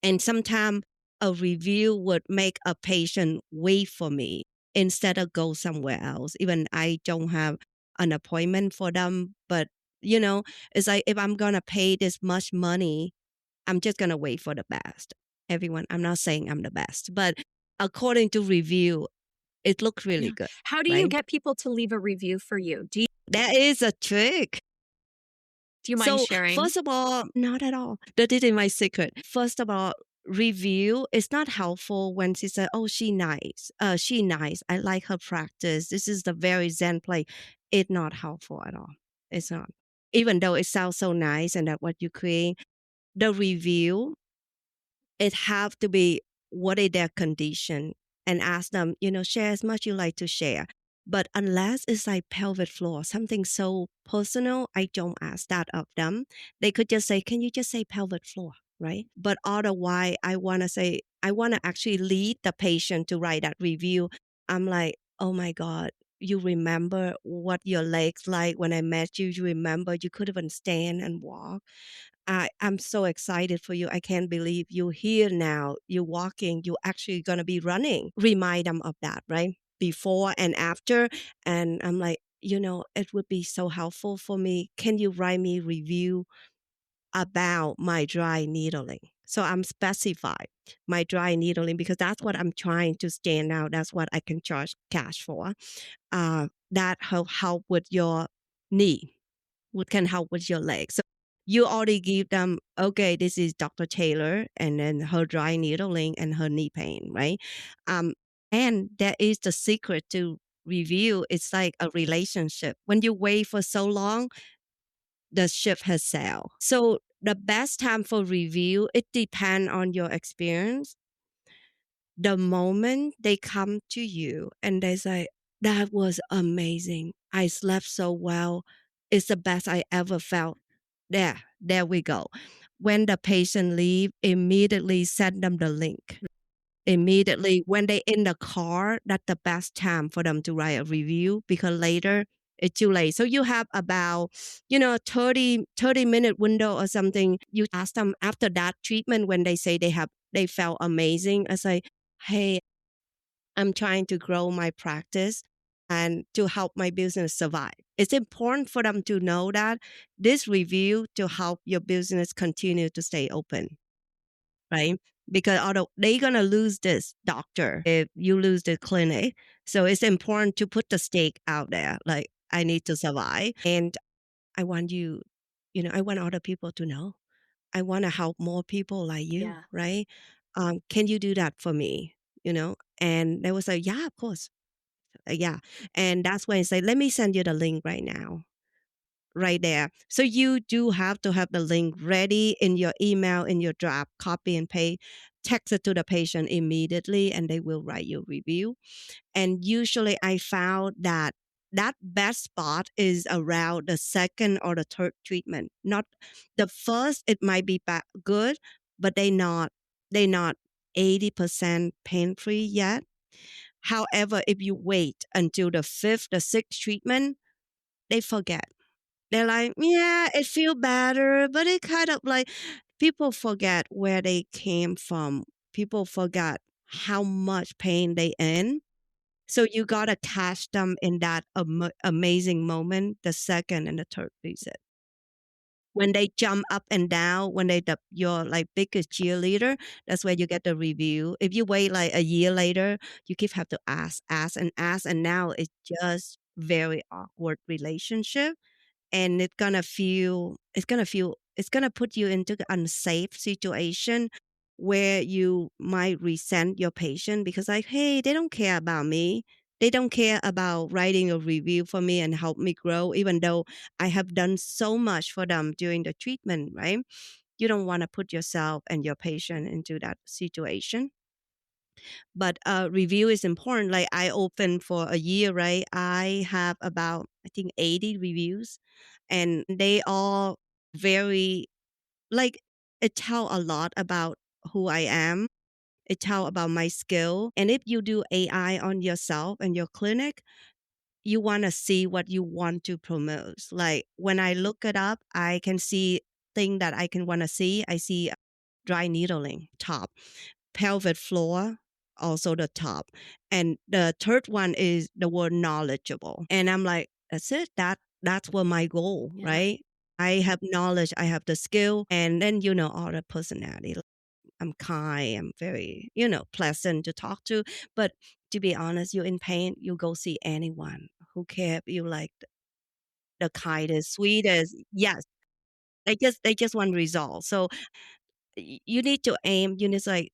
And sometimes a review would make a patient wait for me instead of go somewhere else. Even I don't have an appointment for them, but it's like if I'm gonna pay this much money, I'm just gonna wait for the best. Everyone, I'm not saying I'm the best, but according to review, it looks really Yeah. good, How do you right? get people to leave a review for you? That is a trick. Do you mind So, sharing? first of all, not at all. That is my secret. First of all, review is not helpful when she said, "Oh, she nice. She nice. I like her practice. This is the very Zen play." It's not helpful at all. It's not. Even though it sounds so nice and that what you create, the review, it have to be what is their condition, and ask them, share as much you like to share. But unless it's like pelvic floor, something so personal, I don't ask that of them. They could just say, can you just say pelvic floor? Right. But otherwise, I want to actually lead the patient to write that review. I'm like, oh my God, you remember what your legs like when I met you? You remember you couldn't even stand and walk. I'm so excited for you. I can't believe you're here now. You're walking. You're actually going to be running. Remind them of that, right? Before and after. And I'm like, it would be so helpful for me. Can you write me review about my dry needling? So I'm specified my dry needling because that's what I'm trying to stand out. That's what I can charge cash for. That help with your knee, what can help with your legs. So you already give them, okay, this is Dr. Taylor and then her dry needling and her knee pain, right? Um, and that is the secret to review. It's like a relationship. When you wait for so long, the ship has sailed. So the best time for review, it depends on your experience. The moment they come to you and they say, that was amazing. I slept so well. It's the best I ever felt. There we go. When the patient leave, immediately send them the link. Immediately when they in the car, that's the best time for them to write a review because later it's too late. So you have about, 30-minute window or something. You ask them after that treatment when they say they felt amazing. I say, hey, I'm trying to grow my practice and to help my business survive. It's important for them to know that this review to help your business continue to stay open, right? Because although they're gonna lose this doctor if you lose the clinic. So it's important to put the stake out there. Like I need to survive. And I want you, I want other people to know. I want to help more people like you, Yeah. right? Can you do that for me? And they was like, yeah, of course. Yeah. And that's when I say, let me send you the link right now, right there. So you do have to have the link ready in your email, in your draft, copy and paste, text it to the patient immediately, and they will write your review. And usually I found that that best spot is around the second or the third treatment. Not the first, it might be good, but they not 80% pain free yet. However, if you wait until the fifth, the sixth treatment, they forget. They're like, yeah, it feel better, but it kind of like people forget where they came from. People forgot how much pain they in. So you gotta catch them in that amazing moment, the second and the third visit. When they jump up and down, when your like biggest cheerleader, that's where you get the review. If you wait like a year later, you keep have to ask, and now it's just very awkward relationship, and it's gonna put you into the unsafe situation where you might resent your patient because like, hey, they don't care about me. They don't care about writing a review for me and help me grow, even though I have done so much for them during the treatment, right? You don't want to put yourself and your patient into that situation. But review is important. Like I open for a year, right? I have about I think 80 reviews, and they all very like it tell a lot about who I am. It tell about my skill. And if you do AI on yourself and your clinic, you want to see what you want to promote. Like when I look it up, I can see thing that I can want to see. I see dry needling top, pelvic floor, also the top. And the third one is the word knowledgeable. And I'm like, that's it. That's what my goal, Yeah. right? I have knowledge, I have the skill, and then all the personality. I'm kind, I'm very, pleasant to talk to. But to be honest, you're in pain, you go see anyone who care if you like the kindest, sweetest. Yes. They just want results. So you need to aim, like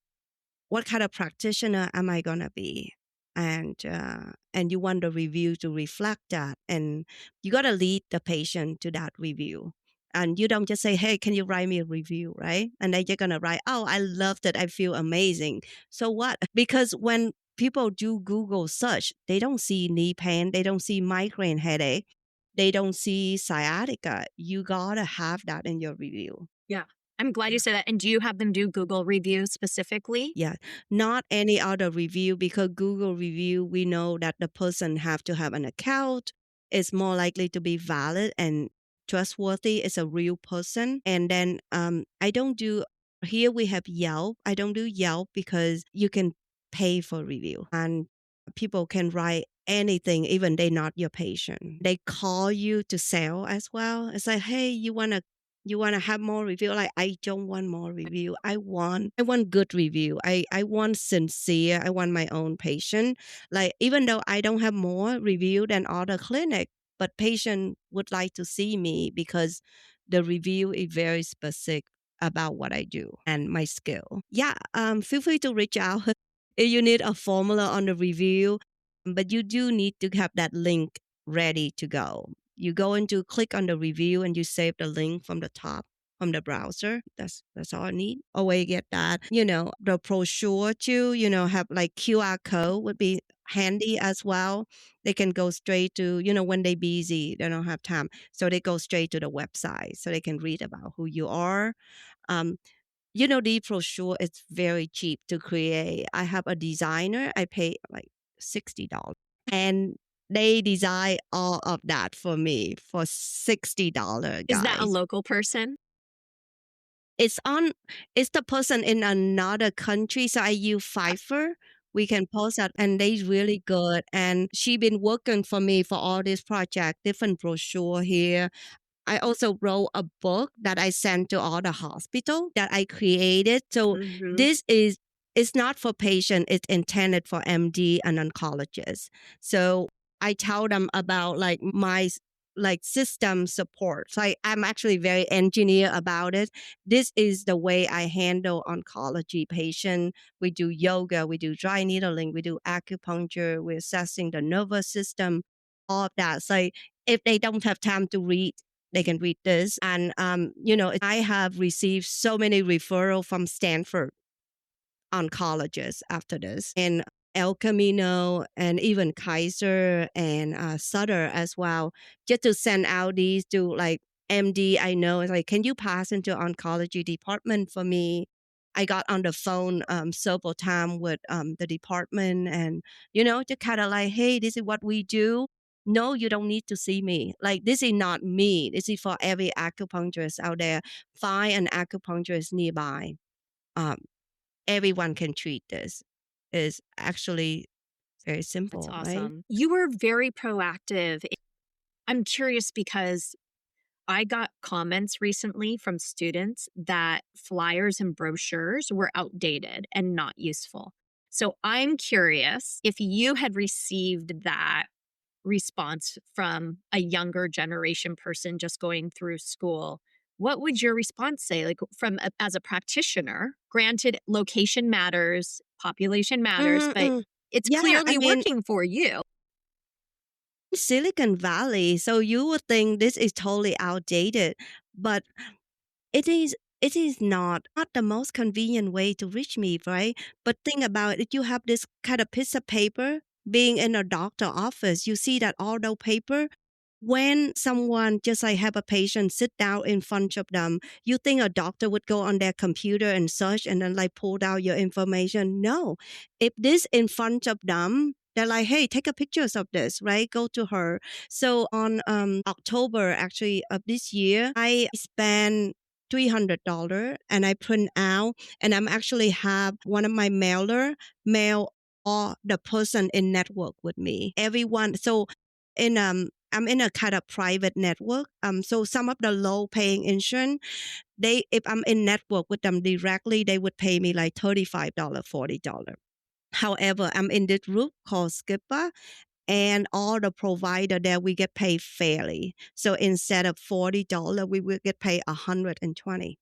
what kind of practitioner am I gonna be? And you want the review to reflect that, and you gotta lead the patient to that review. And you don't just say, "Hey, can you write me a review?" Right? And then you're gonna write, "Oh, I loved it. I feel amazing." So what? Because when people do Google search, they don't see knee pain, they don't see migraine headache, they don't see sciatica. You gotta have that in your review. Yeah. I'm glad you said that. And do you have them do Google reviews specifically? Yeah, not any other review because Google review, we know that the person have to have an account. It's more likely to be valid and trustworthy. It's a real person. And then I don't do here we have Yelp. I don't do Yelp because you can pay for review and people can write anything, even they not your patient. They call you to sell as well. It's like, hey, you want to have more review? Like, I don't want more review. I want good review. I want sincere. I want my own patient. Like, even though I don't have more review than other clinic, but patient would like to see me because the review is very specific about what I do and my skill. Yeah, feel free to reach out if you need a formula on the review, but you do need to have that link ready to go. You go into click on the review and you save the link from the top from the browser. That's all I need. Always get that. The brochure too, have like QR code would be handy as well. They can go straight to, when they busy, they don't have time. So they go straight to the website so they can read about who you are. Um, the brochure is very cheap to create. I have a designer. I pay like $60 and they design all of that for me for $60, Is that a guys. local person? It's on it's the person in another country, so I use Fiverr. We can post that and they really good. And she been working for me for all this project, different brochure here. I also wrote a book that I sent to all the hospital that I created. So Hmm. this is it's not for patient, it's intended for MD and oncologists. So I tell them about like my like system support. So I'm actually very engineer about it. This is the way I handle oncology patient. We do yoga, we do dry needling, we do acupuncture, we're assessing the nervous system, all of that. So if they don't have time to read, they can read this. And, I have received so many referral from Stanford oncologists after this and El Camino and even Kaiser and Sutter as well, just to send out these to like MD. I know it's like, can you pass into oncology department for me? I got on the phone several times with the department and, just kind of like, hey, this is what we do. No, you don't need to see me. Like, this is not me. This is for every acupuncturist out there. Find an acupuncturist nearby. Um, Everyone can treat this. Is actually very That's simple, right? awesome. You were very proactive. I'm curious because I got comments recently from students that flyers and brochures were outdated and not useful. So I'm curious if you had received that response from a younger generation person just going through school. What would your response say? Like as a practitioner, granted, location matters, population matters, but Mm-mm. it's Yeah, I clearly mean, working for you. Silicon Valley, so you would think this is totally outdated, but it is not the most convenient way to reach me, right? But think about it, you have this kind of piece of paper being in a doctor office, you see that all the paper when someone just like have a patient sit down in front of them, you think a doctor would go on their computer and search and then like pull out your information? No. If this in front of them, they're like, hey, take a pictures of this, right? Go to her. So on October actually of this year, I spent $300 and I print out, and I'm actually have one of my mailer mail all the person in network with me. Everyone. So in I'm in a kind of private network. So some of the low paying insurance, they if I'm in network with them directly, they would pay me like $35, $40. However, I'm in this group called Skipper, and all the provider there we get paid fairly. So instead of $40, we will get paid $120.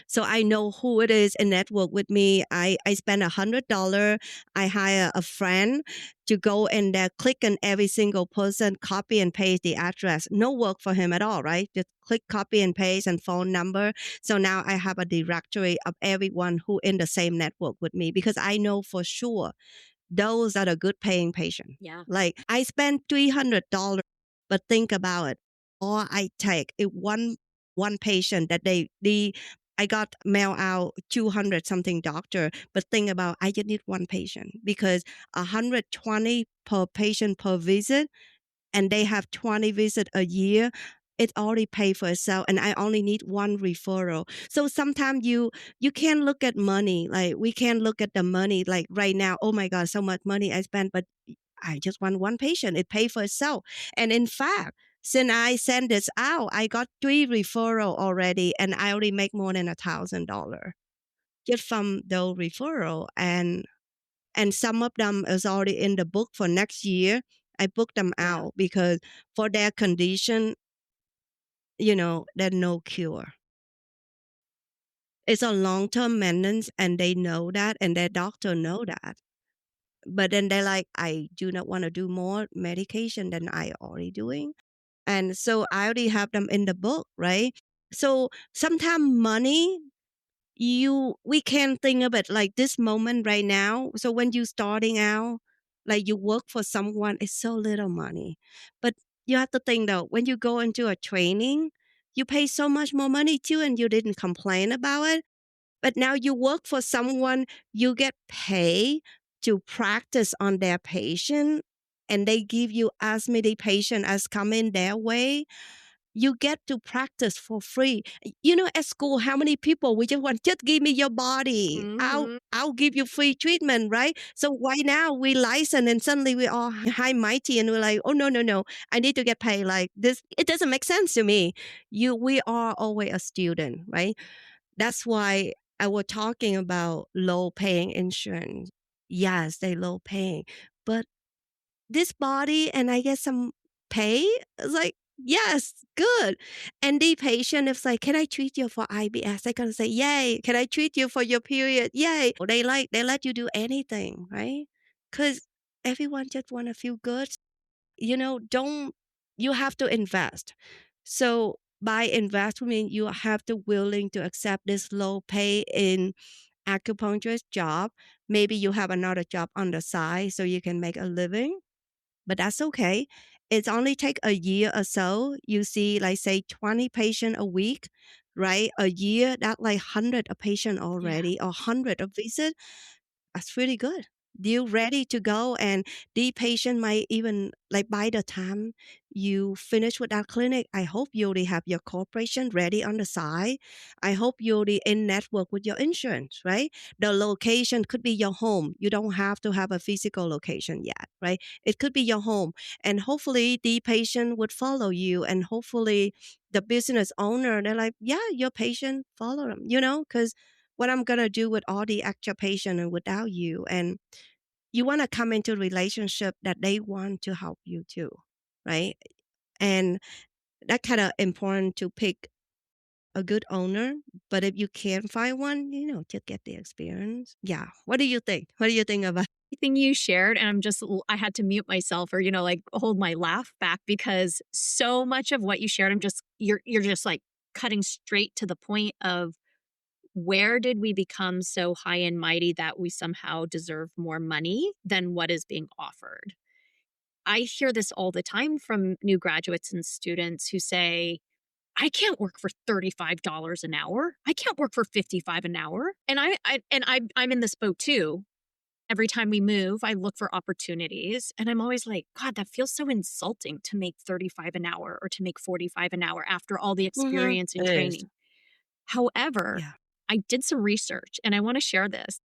So I know who it is in network with me. I spend $100. I hire a friend to go in there, click on every single person, copy and paste the address. No work for him at all, right? Just click, copy and paste and phone number. So now I have a directory of everyone who in the same network with me because I know for sure those are the good paying patients. Yeah. Like I spent $300, but think about it. All I take is one patient that I got mail out 200 something doctor, but think about I just need one patient because 120 per patient per visit, and they have 20 visits a year. It already paid for itself, and I only need one referral. So sometimes you can't look at money, like we can't look at the money like right now. Oh my God, so much money I spent, but I just want one patient. It paid for itself. And in fact, since I sent this out, I got 3 referral already, and I already make more than $1,000 just from the referral. And some of them is already in the book for next year. I booked them Yeah. out because for their condition, there's no cure. It's a long-term maintenance, and they know that, and their doctor know that. But then they're like, I do not want to do more medication than I already doing. And so I already have them in the book, right? So sometimes money, we can think of it like this moment right now. So when you starting out, like you work for someone, it's so little money. But you have to think though, when you go into a training, you pay so much more money too, and you didn't complain about it. But now you work for someone, you get paid to practice on their patient, and they give you as many patients as come in their way. You get to practice for free. At school, how many people we just want, just give me your body. Mhm. I'll give you free treatment, right? So why now we license and suddenly we all high mighty and we're like, oh no, no, no. I need to get paid like this. It doesn't make sense to me. We are always a student, right? That's why I was talking about low paying insurance. Yes, they low paying, but this body and I get some pay. It's like, yes, good. And the patient is like, can I treat you for IBS? They're gonna say, yay. Can I treat you for your period? Yay. They let you do anything, right? Because everyone just wanna feel good. Don't you have to invest. So by investment, you have to willing to accept this low pay in acupuncturist job. Maybe you have another job on the side so you can make a living, but that's okay. It's only take a year or so. You see, like say 20 patient a week, right? A year, that like 100 a patient Yeah. already or 100 a visit. That's really good. You ready to go, and the patient might even like by the time you finish with that clinic, I hope you already have your corporation ready on the side. I hope you already in network with your insurance, right? The location could be your home. You don't have to have a physical location yet, right? It could be your home. And hopefully the patient would follow you, and hopefully the business owner, they're like, yeah, your patient follow them, because what I'm gonna do with all the extra patient and without you. And you want to come into a relationship that they want to help you too, right? And that kind of important to pick a good owner. But if you can't find one, just get the experience. Yeah. What do you think? What do you think about? Everything you shared, and I had to mute myself or, like hold my laugh back because so much of what you shared, you're just like cutting straight to the point of where did we become so high and mighty that we somehow deserve more money than what is being offered? I hear this all the time from new graduates and students who say, I can't work for $35 an hour. I can't work for 55 an hour. And I'm in this boat too. Every time we move, I look for opportunities and I'm always like, God, that feels so insulting to make 35 an hour or to make 45 an hour after all the Mhm. experience and It is. training. However, Yeah. I did some research and I want to share this.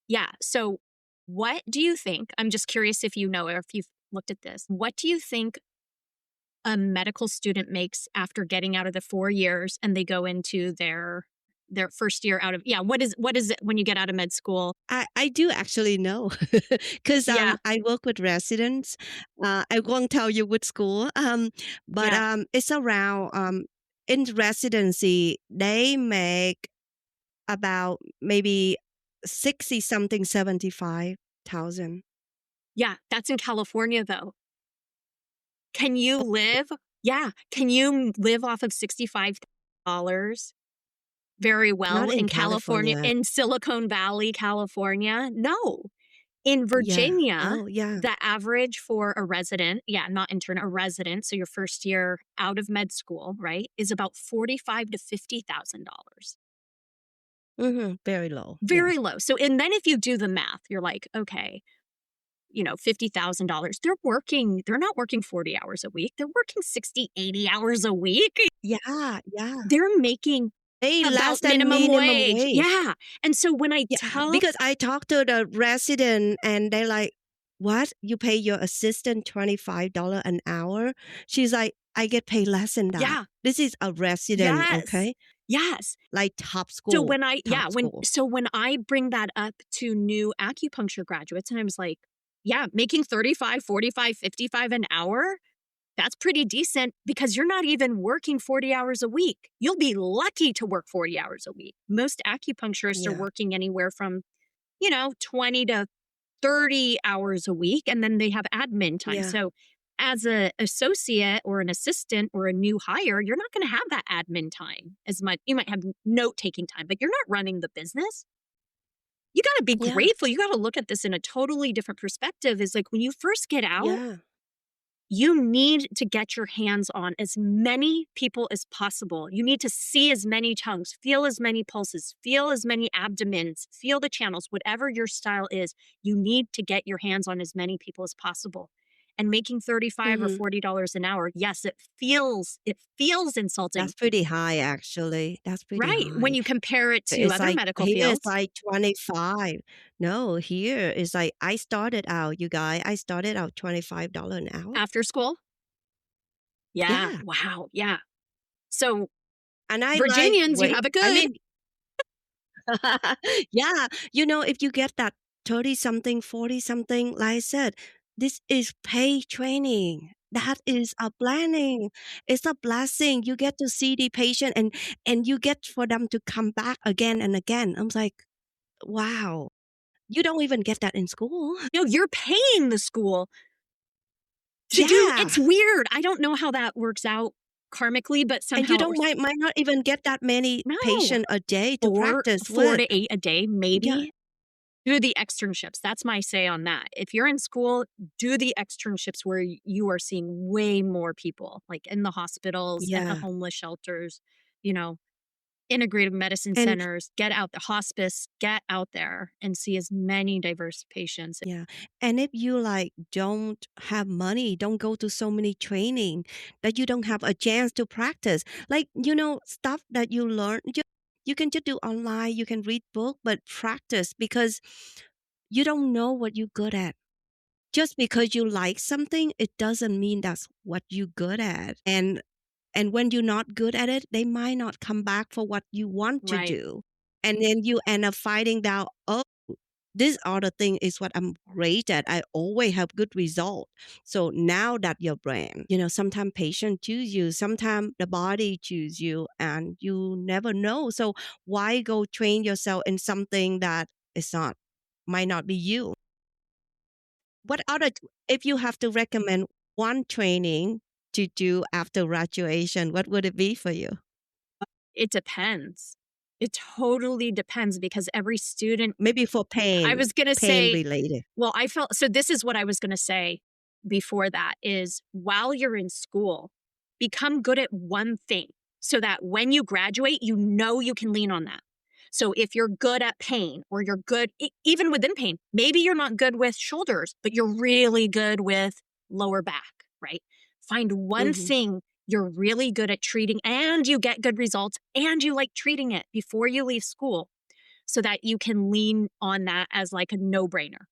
Yeah. So, what do you think? I'm just curious if you know or if you've looked at this. What do you think a medical student makes after getting out of the 4 years and they go into their first year out of what is it when you get out of med school? I do actually know because Yeah, I work with residents. I won't tell you which school, but yeah, it's around in residency, they make about maybe 60 something, 75,000. yeah. That's in California though. Can you live? Yeah, can you live off of $65 very well Not in in California, California. in Silicon Valley, California? No. In Yeah. Virginia, Oh, yeah. the average for a resident, yeah, not intern, a resident, so your first year out of med school, right, is about 45 to $50,000. Very low. Yeah. Very low. So, and then if you do the math, you're like, okay, $50,000. They're not working 40 hours a week. They're working 60, 80 hours a week. Yeah. Yeah. They're making They less about than minimum minimum wage. wage. Yeah. And so when I Yeah, tell, because I talked to the resident and they're like, "What? You pay your assistant $25 an hour?" She's like, "I get paid less than that." yeah, This is a resident, yes, okay? yes. Like top So school, top school. when I bring that up to new acupuncture graduates and I was like, yeah, making 35, 45, 55 an hour, that's pretty decent because you're not even working 40 hours a week. You'll be lucky to work 40 hours a week. Most acupuncturists are Yeah, working anywhere from, 20 to 30 hours a week and then they have admin time. yeah, So as a associate or an assistant or a new hire, you're not going to have that admin time as much. You might have note taking time, but you're not running the business. You got to be yeah, grateful. You got to look at this in a totally different perspective. Is like when you first get out, yeah. you need to get your hands on as many people as possible. You need to see as many tongues, feel as many pulses, feel as many abdomens, feel the channels, whatever your style is. You need to get your hands on as many people as possible. And making 35 or Mhm. $40 an hour, yes, it feels insulting, That's pretty high actually. That's pretty right? When high. you compare it to It's other like medical here it's fields like 25. No, here it's like I started out, you guys, I started out $25 an hour. after school. Yeah. Yeah. Wow. Yeah. So And I like, Virginians, you wait, have it I good. mean, yeah, if you get that 30 something, 40 something, like I said, this is paid training. That is a planning. It's a blessing. You get to see the patient and you get for them to come back again and again. I'm like, wow. You don't even get that in school. No, you're paying the school to do Yeah. it's weird. I don't know how that works out karmically, but And you somehow don't might not even get that many no. patient a day to 4 practice 4 with. to 8 a day, Yeah. maybe. Do the externships. That's my say on that. If you're in school, do the externships where you are seeing way more people, like in the hospitals, at the Yeah. homeless shelters, you know, integrative medicine And centers, get out the hospice, get out there and see as many diverse patients. yeah. And if you like don't have money, don't go to so many training that you don't have a chance to practice. Like, stuff that you learn, you can just do online, you can read book, but practice because you don't know what you're good at. Just because you like something, it doesn't mean that's what you're good at. And when you're not good at it, they might not come back for what you want to Right. do. And then you end up finding out, oh, this other thing is what I'm great at. I always have good result. So now that your brand, sometimes patient choose you, sometimes the body choose you, and you never know. So why go train yourself in something that is not, might not be you? What other, if you have to recommend one training to do after graduation, what would it be for you? It depends. It totally depends because every student Maybe for I pain, was gonna pain say related. well, I felt so this is what I was gonna say. before that is while you're in school, become good at one thing so that when you graduate, you know you can lean on that. So if you're good at pain or you're good, even within pain, maybe you're not good with shoulders, but you're really good with lower back, right? Find one Mhm. thing you're really good at treating and you get good results and you like treating it before you leave school so that you can lean on that as like a no brainer.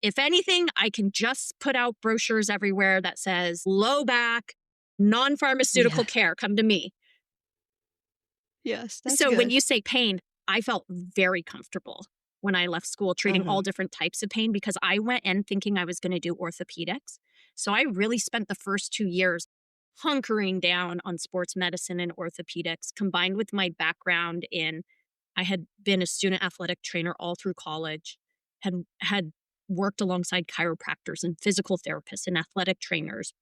If anything, I can just put out brochures everywhere that says low back, non Yeah. pharmaceutical care, come to me. Yes, that's So when good. you say pain, I felt very comfortable when I left school treating all Mhm. different types of pain because I went in thinking I was going to do orthopedics. So I really spent the first 2 years hunkering down on sports medicine and orthopedics, combined with my background in I had been a student athletic trainer all through college, had worked alongside chiropractors and physical therapists and athletic trainers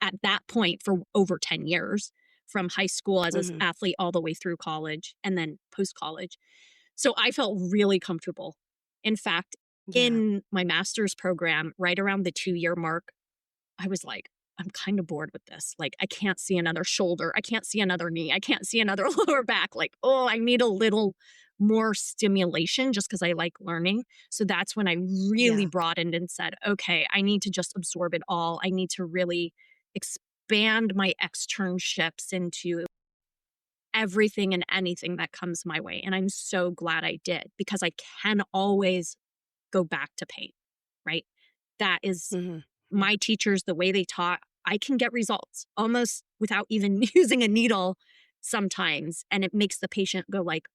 at that point for over 10 years, from high school as an Mhm. athlete all the way through college and then post college. So I felt really comfortable. In fact, Yeah. in my master's program, right around the 2 year mark, I was like, I'm kind of bored with this. Like, I can't see another shoulder. I can't see another knee. I can't see another lower back. Like, oh, I need a little more stimulation just because I like learning. So that's when I really Yeah. broadened and said, okay, I need to just absorb it all. I need to really expand my externships into everything and anything that comes my way. And I'm so glad I did because I can always go back to pain, right? That is Mhm. Yeah. my teachers, the way they taught, I can get results almost without even using a needle sometimes. And it makes the patient go like,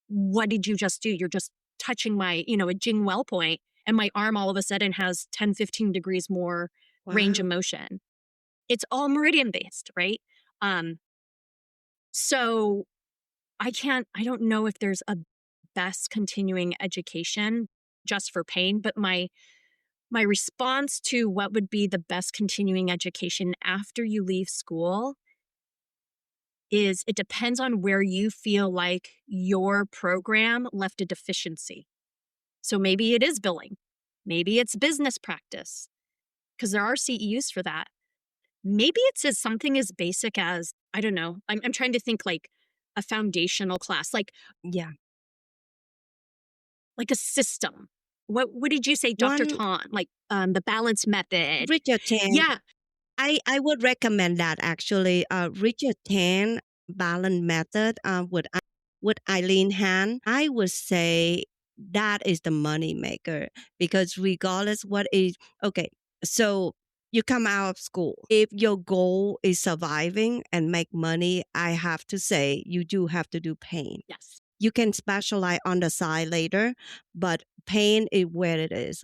what did you just do? You're just touching my, a Jing well point, and my arm all of a sudden has 10, 15 degrees more range of Wow. motion. It's all meridian based, right? Um, so I don't know if there's a best continuing education just for pain, but my response to what would be the best continuing education after you leave school is it depends on where you feel like your program left a deficiency. So maybe it is billing, maybe it's business practice, because there are CEUs for that. Maybe it's as something as basic as, I don't know, I'm trying to think like a foundational class, Yeah. like a system. What did you say, Dr. One Ton? Like the balance method. Richard Tan, Yeah. I would recommend that actually. Richard Tan balance method with Eileen Han. I would say that is the money maker because regardless what is okay. So you come out of school. If your goal is surviving and make money, I have to say you do have to do pain. Yes. You can specialize on the side later, but pain is where it is.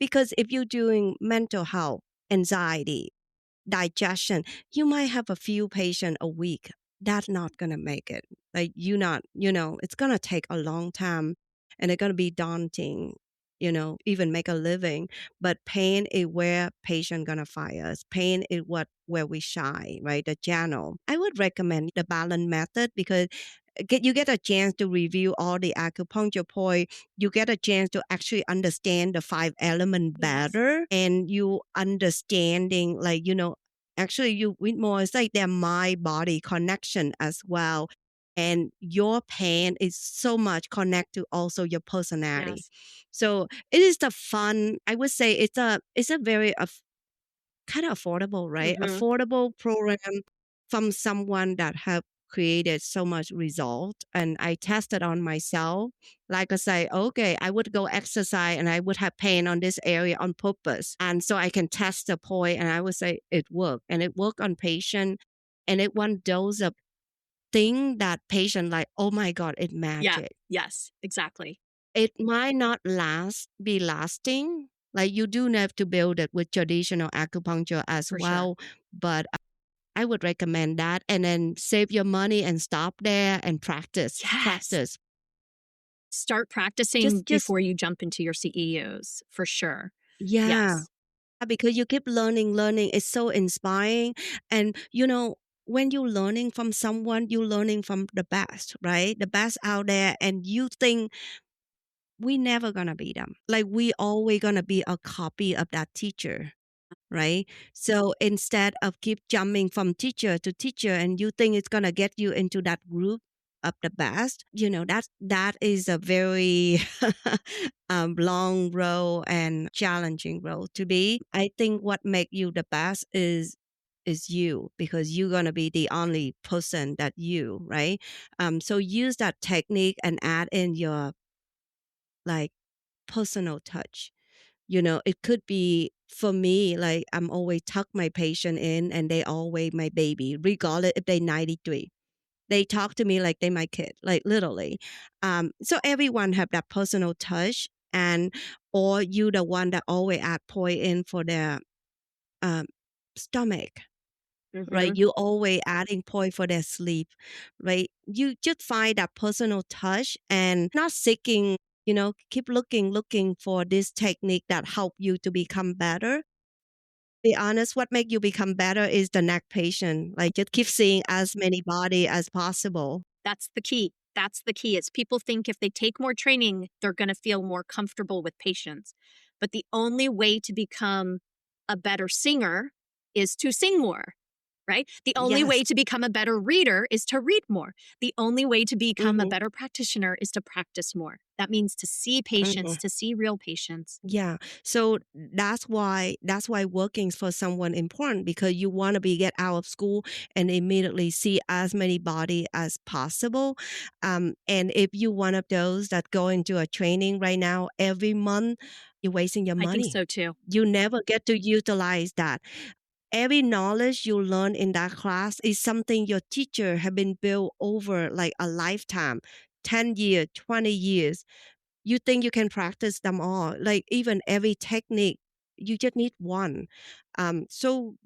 Because if you're doing mental health, anxiety, digestion, you might have a few patients a week. That's not gonna make it. Like you not, it's gonna take a long time and it's gonna be daunting, even make a living. But pain is where patient gonna find us. Pain is where we shine, right? The channel. I would recommend the balance method because you get a chance to review all the acupuncture point. You get a chance to actually understand the five element Yes. better, and you understanding like actually you with more it's like their mind body connection as well, and your pain is so much connect to also your personality. Yes. So it is the fun. I would say it's a very kind of affordable, right? Mhm. Affordable program from someone that have created so much result. And I tested on myself. Like I say, okay, I would go exercise and I would have pain on this area on purpose. And so I can test the point and I would say it worked. And it worked on patient. And it one dose of thing that patient like, oh my God, it Yeah. magic. Yes. Exactly. It might not be lasting. Like you do have to build it with traditional acupuncture as For sure. well. But I would recommend that and then save your money and stop there and practice. Yes. Practice. Start practicing Just before you jump into your CEUs, for sure. yeah. Yes. Because you keep learning. It's so inspiring. And when you're learning from someone, you're learning from the best, right? The best out there. And you think we never gonna be them. Like we always gonna be a copy of that teacher, right? So instead of keep jumping from teacher to teacher and you think it's going to get you into that group of the best, that is a very long road and challenging road to be. I think what make you the best is you, because you're going to be the only person that you, right? So use that technique and add in your like personal touch. It could be for me, like I'm always tuck my patient in and they always my baby, regardless if they 93. They talk to me like they my kid, like literally. So everyone have that personal touch, and or you the one that always add point in for their um, stomach, right? Mhm. You always adding point for their sleep, right? You just find that personal touch and not seeking, keep looking for this technique that help you to become better. Be honest, what make you become better is the next patient. Like just keep seeing as many body as possible. That's the key. That's the key is people think if they take more training, they're going to feel more comfortable with patients. But the only way to become a better singer is to sing more, right? The only Yes. way to become a better reader is to read more. The only way to become a Mm-hmm. better practitioner is to practice more. That means to see Mm-hmm. patients, to see real patients. Yeah. So that's why working for someone important, because you want to be get out of school and immediately see as many body as possible. And if you one of those that go into a training right now every month, you're wasting your I think money. so too. You never get to utilize that. Every knowledge you learn in that class is something your teacher have been built over like a lifetime, 10 years, 20 years. You think you can practice them all, like even every technique, you just need one. So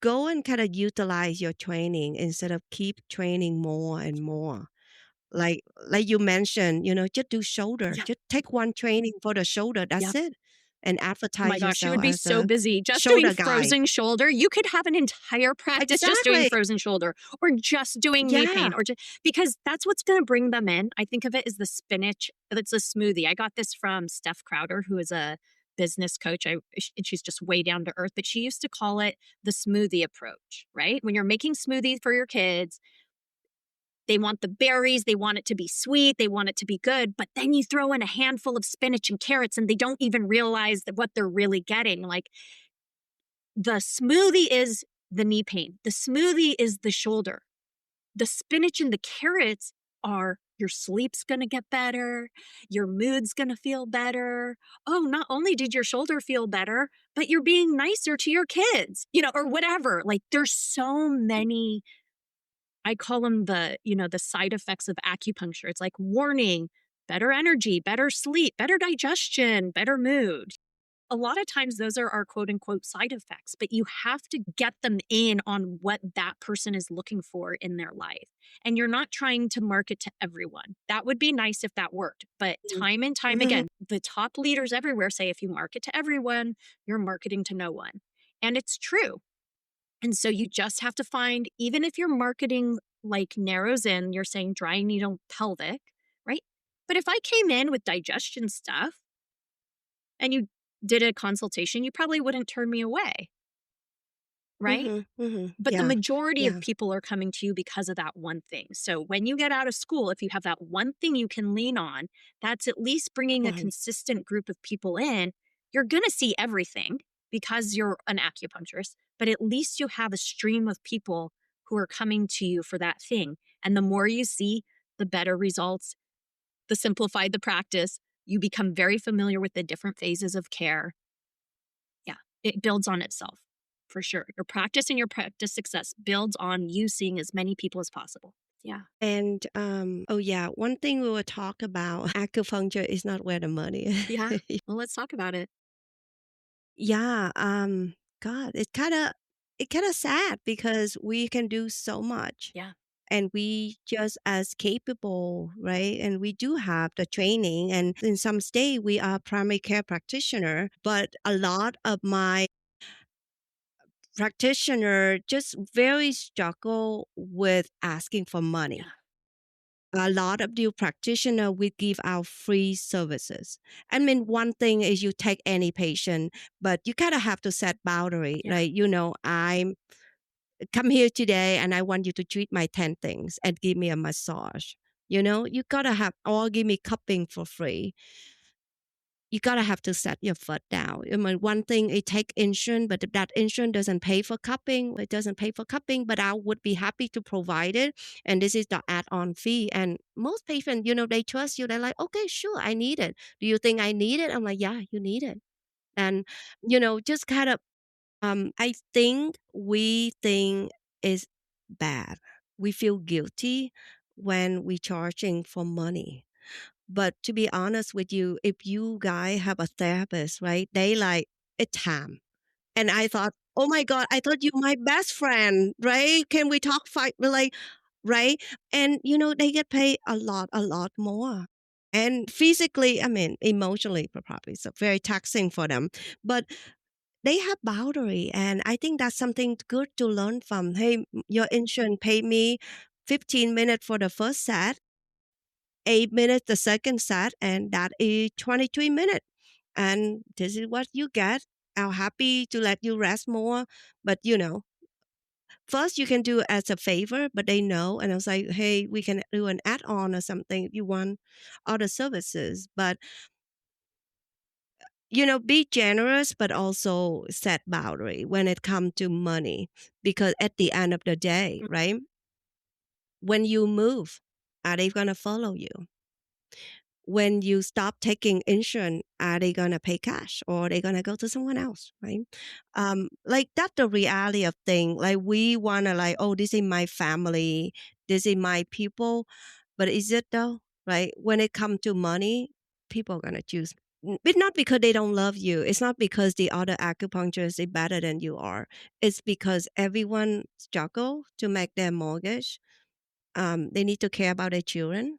go and kind of utilize your training instead of keep training more and more. Like you mentioned, just do shoulder, Yeah. just take one training for the shoulder, that's Yep. it, and Oh my advertise gosh, you yourself would be as so a busy just doing shoulder guy. frozen shoulder. You could have an entire practice just doing Exactly. frozen shoulder or just doing knee pain Yeah. or just because that's what's going to bring them in. I think of it as the spinach. It's a smoothie. I got this from Steph Crowder, who is a business coach. And she's just way down to earth, but she used to call it the smoothie approach, right? When you're making smoothies for your kids, they want the berries, they want it to be sweet, they want it to be good, but then you throw in a handful of spinach and carrots and they don't even realize that what they're really getting. Like the smoothie is the knee pain. The smoothie is the shoulder. The spinach and the carrots are your sleep's going to get better. Your mood's going to feel better. Oh, not only did your shoulder feel better, but you're being nicer to your kids, or whatever. Like there's so many, I call them the side effects of acupuncture. It's like warning, better energy, better sleep, better digestion, better mood. A lot of times those are our quote unquote side effects, but you have to get them in on what that person is looking for in their life. And you're not trying to market to everyone. That would be nice if that worked. But time and time Mm-hmm. again, the top leaders everywhere say if you market to everyone, you're marketing to no one. And it's true. And so you just have to find, even if your marketing like narrows in, you're saying dry needle pelvic, right? But if I came in with digestion stuff, and you did a consultation, you probably wouldn't turn me away, right? Mm-hmm. Mm-hmm. But the Yeah. majority of Yeah. people are coming to you because of that one thing. So when you get out of school, if you have that one thing you can lean on, that's at least bringing a Mhm. consistent group of people in. You're going to see everything because you're an acupuncturist, but at least you have a stream of people who are coming to you for that thing. And the more you see, the better results, the simplified the practice, you become very familiar with the different phases of care. Yeah, it builds on itself for sure. Your practice and your practice success builds on you seeing as many people as possible. Yeah. And oh yeah, one thing we will talk about, acupuncture is not where the money Yeah. is. Well, let's talk about it. Yeah, God, it kind of sad because we can do so much Yeah. and we just as capable, right? And we do have the training, and in some state we are primary care practitioner, but a lot of my practitioner just very struggle with asking for Yeah. money. a lot of new practitioner we give out free services. I mean, one thing is you take any patient, but you kind of have to set boundary. Yeah. Like, I'm come here today and I want you to treat my 10 things and give me a massage. You gotta have, or give me cupping for free. You gotta have to set your foot down. I mean, one thing it take insurance, but if that insurance doesn't pay for cupping, it doesn't pay for cupping, but I would be happy to provide it. And this is the add-on fee. And most patients, they trust you. They're like, okay, sure, I need it. Do you think I need it? I'm like, yeah, you need it. And, just kind of I think is bad. We feel guilty when we charging for money. But to be honest with you, if you guys have a therapist, right? They like it's time. And I thought, oh my God, I thought you my best friend, right? Can we talk fight like right? And they get paid a lot more. And physically, I mean, emotionally, probably so very taxing for them. But they have boundary, and I think that's something good to learn from. Hey, your insurance paid me 15 minutes for the first set, 8 minutes the second set, and that is 23 minutes. And this is what you get. I'm happy to let you rest more, but first you can do it as a favor, but they know, and I was like, hey, we can do an add-on or something if you want other services. But be generous, but also set boundary when it comes to money. Because at the end of the day, Mm. right? When you move, are they going to follow you? When you stop taking insurance, are they going to pay cash or are they going to go to someone else? Right. Like that's the reality of thing. Like we want to like, oh, this is my family. This is my people. But is it though? Right. When it comes to money, people are going to choose. It's not because they don't love you. It's not because the other acupuncturists is better than you are. It's because everyone struggle to make their mortgage. They need to care about their children,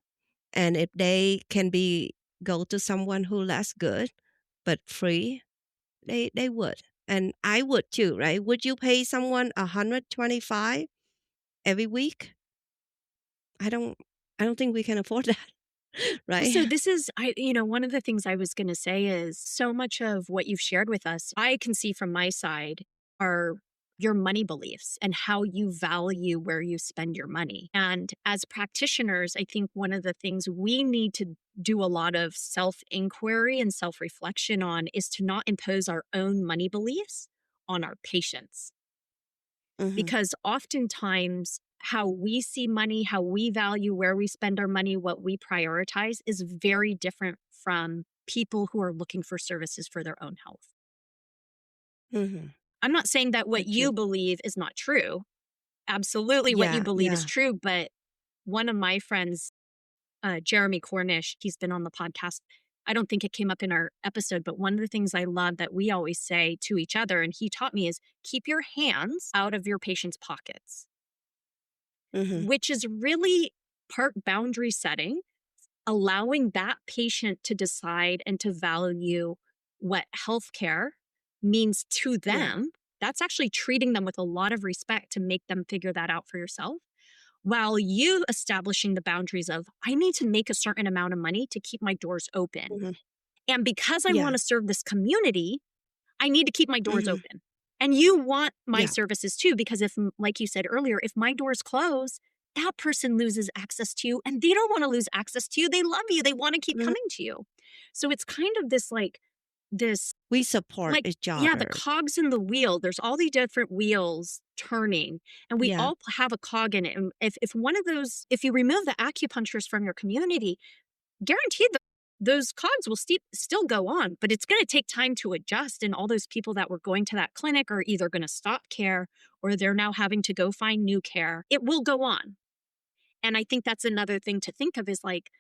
and if they can be go to someone who less good but free, they would. And I would too, right? Would you pay someone 125 every week? I don't I don't think we can afford that, right? So this is one of the things I was going to say is so much of what you've shared with us, I can see from my side are your money beliefs and how you value where you spend your money. And as practitioners, I think one of the things we need to do a lot of self-inquiry and self-reflection on is to not impose our own money beliefs on our patients. Mhm. Because oftentimes how we see money, how we value where we spend our money, what we prioritize is very different from people who are looking for services for their own health. Mhm. I'm not saying that what That's true. you believe is not true. Absolutely, what you Yeah, believe is yeah. true. But one of my friends, Jeremy Cornish, he's been on the podcast. I don't think it came up in our episode, but one of the things I love that we always say to each other, and he taught me, is keep your hands out of your patient's pockets, Mhm. which is really part boundary setting, allowing that patient to decide and to value what healthcare means to Yeah. them. That's actually treating them with a lot of respect to make them figure that out for yourself. While you establishing the boundaries of, I need to make a certain amount of money to keep my doors open. Mhm. And because I want Yeah. to serve this community, I need to keep my doors Mhm. open. And you want my Yeah. services too, because if, like you said earlier, if my doors close, that person loses access to you and they don't want to lose access to you. They love you. They want to keep Mhm. coming to you. So it's kind of this, We support like, each yeah, the other. cogs in the wheel. There's all these different wheels turning and we Yeah. all have a cog in it. And if one of those, if you remove the acupuncturist from your community, guaranteed those cogs will still go on, but it's going to take time to adjust. And all those people that were going to that clinic are either going to stop care or they're now having to go find new care. It will go on. And I think that's another thing to think of is like,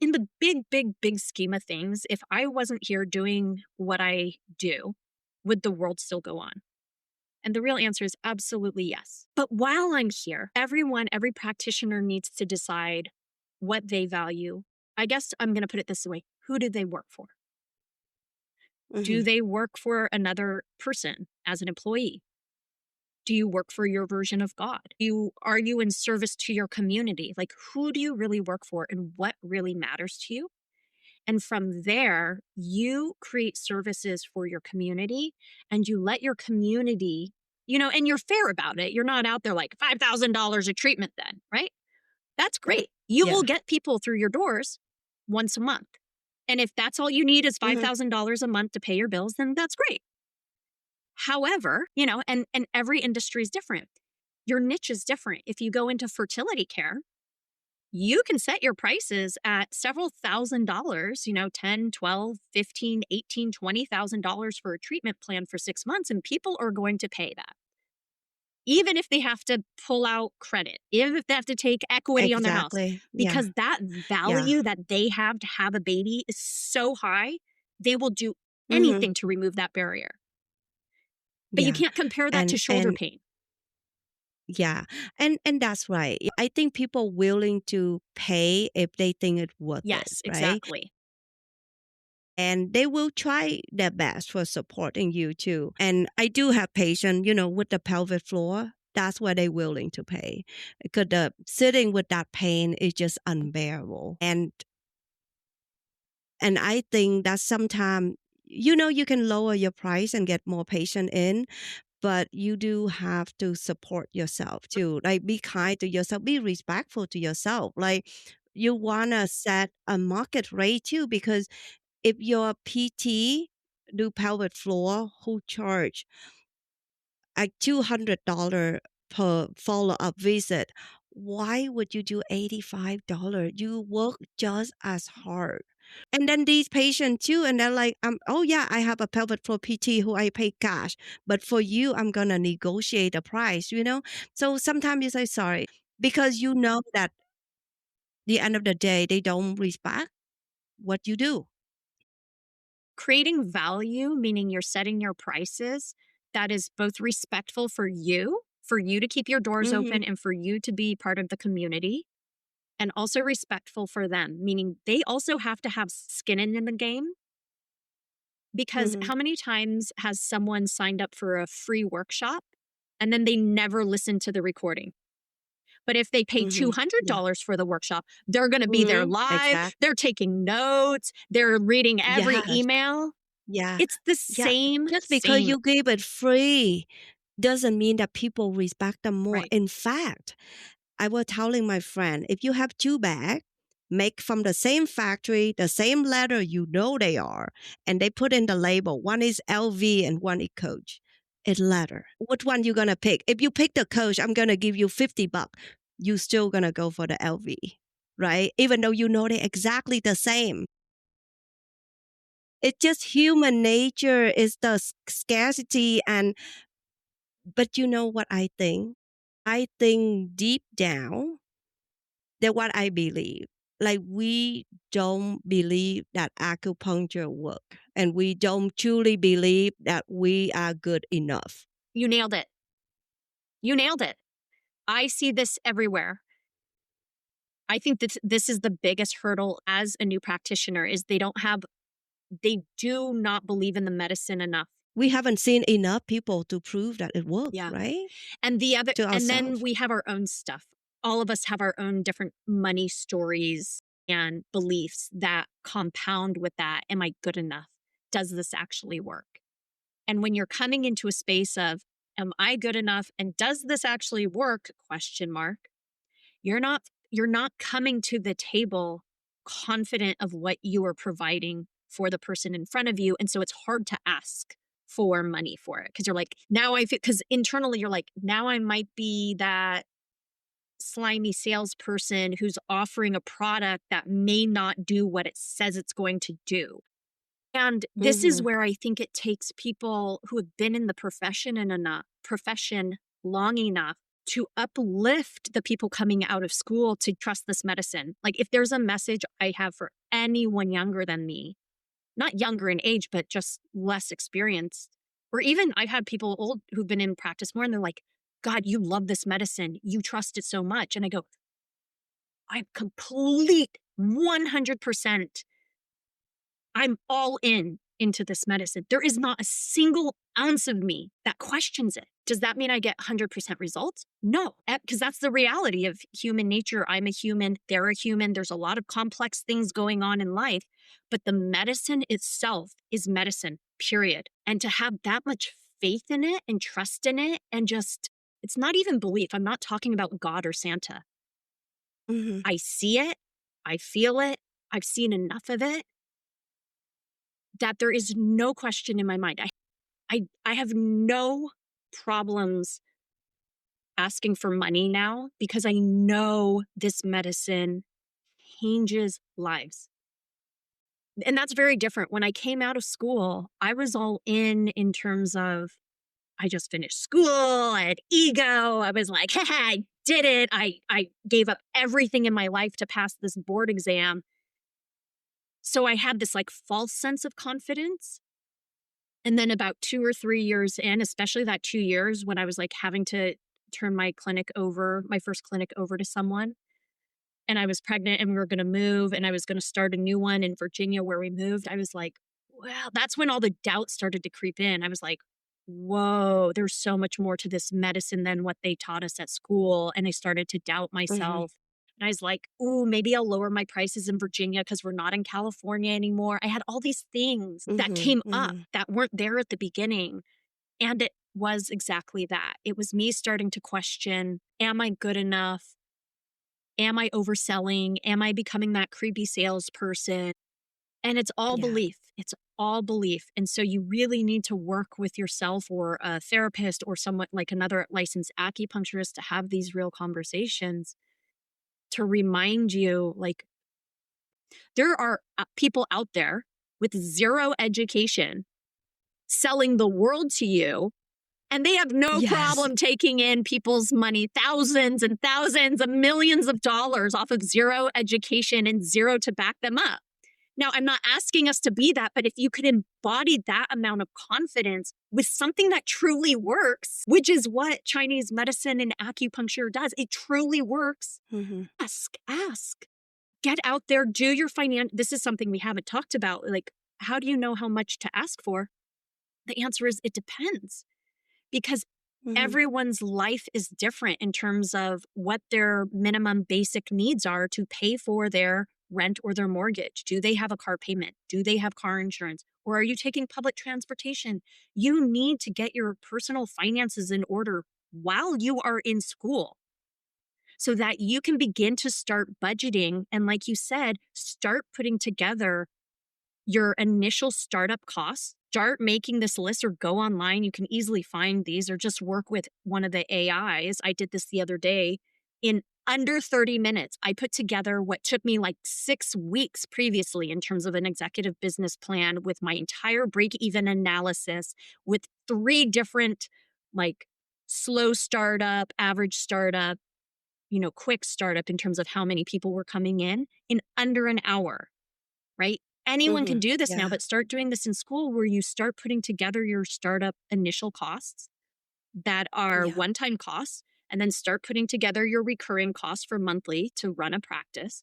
in the big, big, big scheme of things, if I wasn't here doing what I do, would the world still go on? And the real answer is absolutely yes. But while I'm here, every practitioner needs to decide what they value. I guess I'm going to put it this way: who do they work for? Do Mhm. they work for another person as an employee? Do you work for your version of God? Are you in service to your community? Like, who do you really work for and what really matters to you? And from there, you create services for your community and you let your community, and you're fair about it. You're not out there like $5,000 a treatment then, right? That's great. You Yeah. will get people through your doors once a month. And if that's all you need is Mhm. $5,000 a month to pay your bills, then that's great. However, and every industry is different. Your niche is different. If you go into fertility care, you can set your prices at several $1,000s, 10, 12, 15, 18, $20,000 for a treatment plan for 6 months, and people are going to pay that. Even if they have to pull out credit, even if they have to take equity on their house, Exactly. Yeah. because that Yeah. value that they have to have a baby is so high, they will do Mhm. anything to remove that barrier. But you Yeah. can't compare that to shoulder And pain. yeah. And that's right. I think people willing to pay if they think it's worth it, Yes, right? exactly. And they will try their best for supporting you too. And I do have patients, with the pelvic floor. That's where they're willing to pay because the sitting with that pain is just unbearable. And I think that sometimes, you can lower your price and get more patient in, but you do have to support yourself too. Like be kind to yourself, be respectful to yourself. Like you want to set a market rate too, because if your PT do pelvic floor who charge like $200 per follow-up visit, why would you do $85? You work just as hard. And then these patients too, and they're like, oh yeah, I have a pelvic floor PT who I pay cash, but for you, I'm gonna negotiate the price. So sometimes you say sorry because you know that the end of the day, they don't respect what you do. Creating value, meaning you're setting your prices that is both respectful for you to keep your doors Mm-hmm. open and for you to be part of the community, and also respectful for them, meaning they also have to have skin in the game. Because Mm-hmm. how many times has someone signed up for a free workshop and then they never listen to the recording? But if they pay Mm-hmm. Yeah. $200 for the workshop, they're going to be there Mm-hmm. live. Exactly. They're taking notes. They're reading every Yes. email. Yeah. It's the Yeah. same, Just because same. you give it free doesn't mean that people respect them more. Right. In fact, I was telling my friend, if you have two bags, make from the same factory, the same leather, they are, and they put in the label, one is LV and one is Coach. It's leather. Which one you gonna pick? If you pick the Coach, I'm gonna give you $50. You still gonna go for the LV, right? Even though they're exactly the same. It's just human nature is the scarcity but you know what I think? I think deep down that what I believe. Like we don't believe that acupuncture work and we don't truly believe that we are good enough. You nailed it. You nailed it. I see this everywhere. I think that this is the biggest hurdle as a new practitioner is they do not believe in the medicine enough. We haven't seen enough people to prove that it works, Yeah. right? And then To ourselves. we have our own stuff. All of us have our own different money stories and beliefs that compound with that. Am I good enough? Does this actually work? And when you're coming into a space of, am I good enough? And does this actually work? Question mark. You're not, you're not coming to the table confident of what you are providing for the person in front of you. And so it's hard to ask for money for it because you're like, now I feel, because internally you're like, now I might be that slimy salesperson who's offering a product that may not do what it says it's going to do. And this is Hmm. where I think it takes people who have been in the profession long enough to uplift the people coming out of school to trust this medicine. Like if there's a message I have for anyone younger than me, not younger in age, but just less experienced, or even I've had people old who've been in practice more and they're like, God, you love this medicine. You trust it so much. And I go, I'm complete 100%. I'm all in. into this medicine. There is not a single ounce of me that questions it. Does that mean I get 100% results? No, because that's the reality of human nature. I'm a human, they're a human. There's a lot of complex things going on in life, but the medicine itself is medicine, period. And to have that much faith in it and trust in it and just, it's not even belief. I'm not talking about God or Santa. Mhm. I see it, I feel it, I've seen enough of it that there is no question in my mind. I have no problems asking for money now because I know this medicine changes lives. And that's very different. When I came out of school, I was all in terms of I just finished school, I had ego. I was like, haha, I did it. I gave up everything in my life to pass this board exam. So I had this like false sense of confidence. And then about 2 or 3 years in, especially that 2 years when I was like having to turn my clinic over, my first clinic over to someone, and I was pregnant and we were going to move and I was going to start a new one in Virginia where we moved, I was like, well, that's when all the doubt started to creep in. I was like, whoa, there's so much more to this medicine than what they taught us at school. And I started to doubt Mhm. myself. And I was like, ooh, maybe I'll lower my prices in Virginia because we're not in California anymore. I had all these things that Mhm. came up Mhm. that weren't there at the beginning. And it was exactly that. It was me starting to question, am I good enough? Am I overselling? Am I becoming that creepy salesperson? And it's all Yeah. belief. It's all belief. And so you really need to work with yourself or a therapist or someone like another licensed acupuncturist to have these real conversations to remind you like there are people out there with zero education selling the world to you. And they have no Yes. problem taking in people's money, thousands and thousands of millions of dollars off of zero education and zero to back them up. Now, I'm not asking us to be that, but if you could embody that amount of confidence with something that truly works, which is what Chinese medicine and acupuncture does, it truly works. Mhm. Ask. Get out there, do your This is something we haven't talked about. Like, how do you know how much to ask for? The answer is it depends because Mhm. everyone's life is different in terms of what their minimum basic needs are to pay for their rent or their mortgage. Do they have a car payment? Do they have car insurance? Or are you taking public transportation? You need to get your personal finances in order while you are in school so that you can begin to start budgeting. And like you said, start putting together your initial startup costs. Start making this list or go online. You can easily find these or just work with one of the AIs. I did this the other day. In under 30 minutes, I put together what took me like 6 weeks previously in terms of an executive business plan with my entire break even analysis with 3 different like slow startup, average startup, quick startup in terms of how many people were coming in under an hour, right? Anyone can Mhm. do this now, Yeah. but start doing this in school where you start putting together your startup initial costs that are Yeah. one time costs, and then start putting together your recurring costs for monthly to run a practice,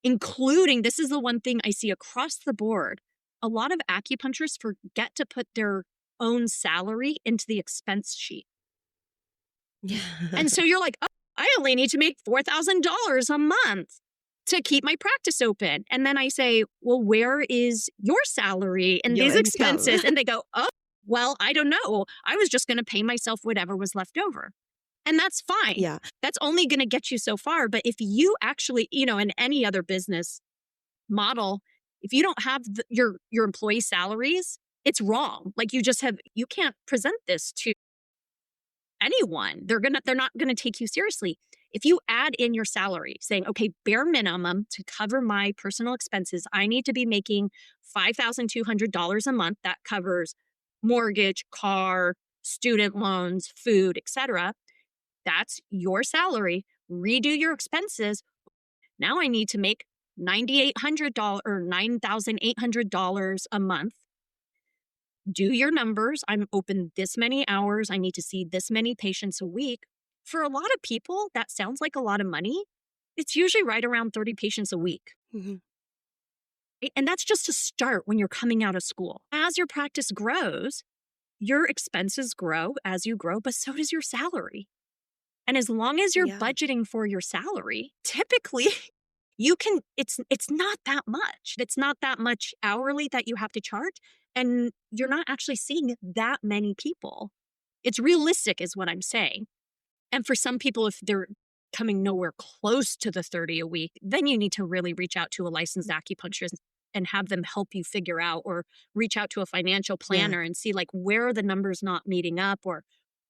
including this is the one thing I see across the board. A lot of acupuncturists forget to put their own salary into the expense sheet. And Yeah. so you're like, oh, I only need to make $4,000 a month to keep my practice open. And then I say, well, where is your salary and Your these income. expenses? And they go, oh, well, I don't know. I was just going to pay myself whatever was left over. And that's fine. Yeah. That's only going to get you so far. But if you actually, in any other business model, if you don't have your employee salaries, it's wrong. Like you can't present this to anyone. They're not gonna take you seriously. If you add in your salary saying, okay, bare minimum to cover my personal expenses, I need to be making $5,200 a month. That covers mortgage, car, student loans, food, etc. That's your salary. Redo your expenses. Now I need to make $9,800 or $9,800 a month. Do your numbers. I'm open this many hours. I need to see this many patients a week. For a lot of people, that sounds like a lot of money. It's usually right around 30 patients a week. Mhm. right? And that's just to start when you're coming out of school. As your practice grows, your expenses grow as you grow, but so does your salary. And as long as you're Yeah, budgeting for your salary, typically you can it's not that much. It's not that much hourly that you have to charge and you're not actually seeing that many people. It's realistic is what I'm saying. And for some people if they're coming nowhere close to the 30 a week, then you need to really reach out to a licensed acupuncturist and have them help you figure out or reach out to a financial yeah, planner and see like where are the numbers not meeting up or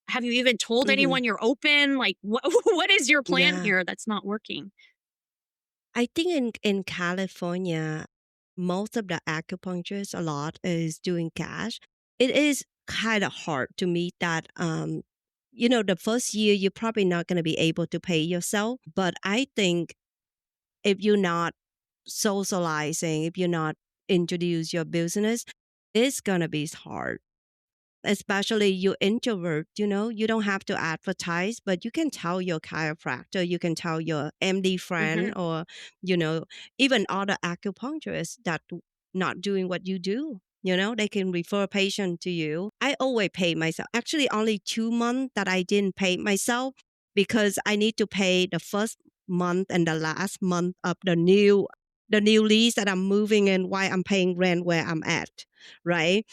have you even told mhm, anyone you're open? Like, what, what is your plan yeah. here that's not working? I think in California, most of the acupuncturists a lot is doing cash. It is kind of hard to meet that. The first year you're probably not going to be able to pay yourself, but I think if you're not socializing, if you're not introduce your business, it's gonna be hard, especially you introvert, you don't have to advertise, but you can tell your chiropractor, you can tell your MD Hmm. friend, or you know even other acupuncturists that not doing what you do. They can refer a patient to you. I always pay myself. Actually, only 2 months that I didn't pay myself because I need to pay the first month and the last month of the new lease that I'm moving in while I'm paying rent where I'm at, right?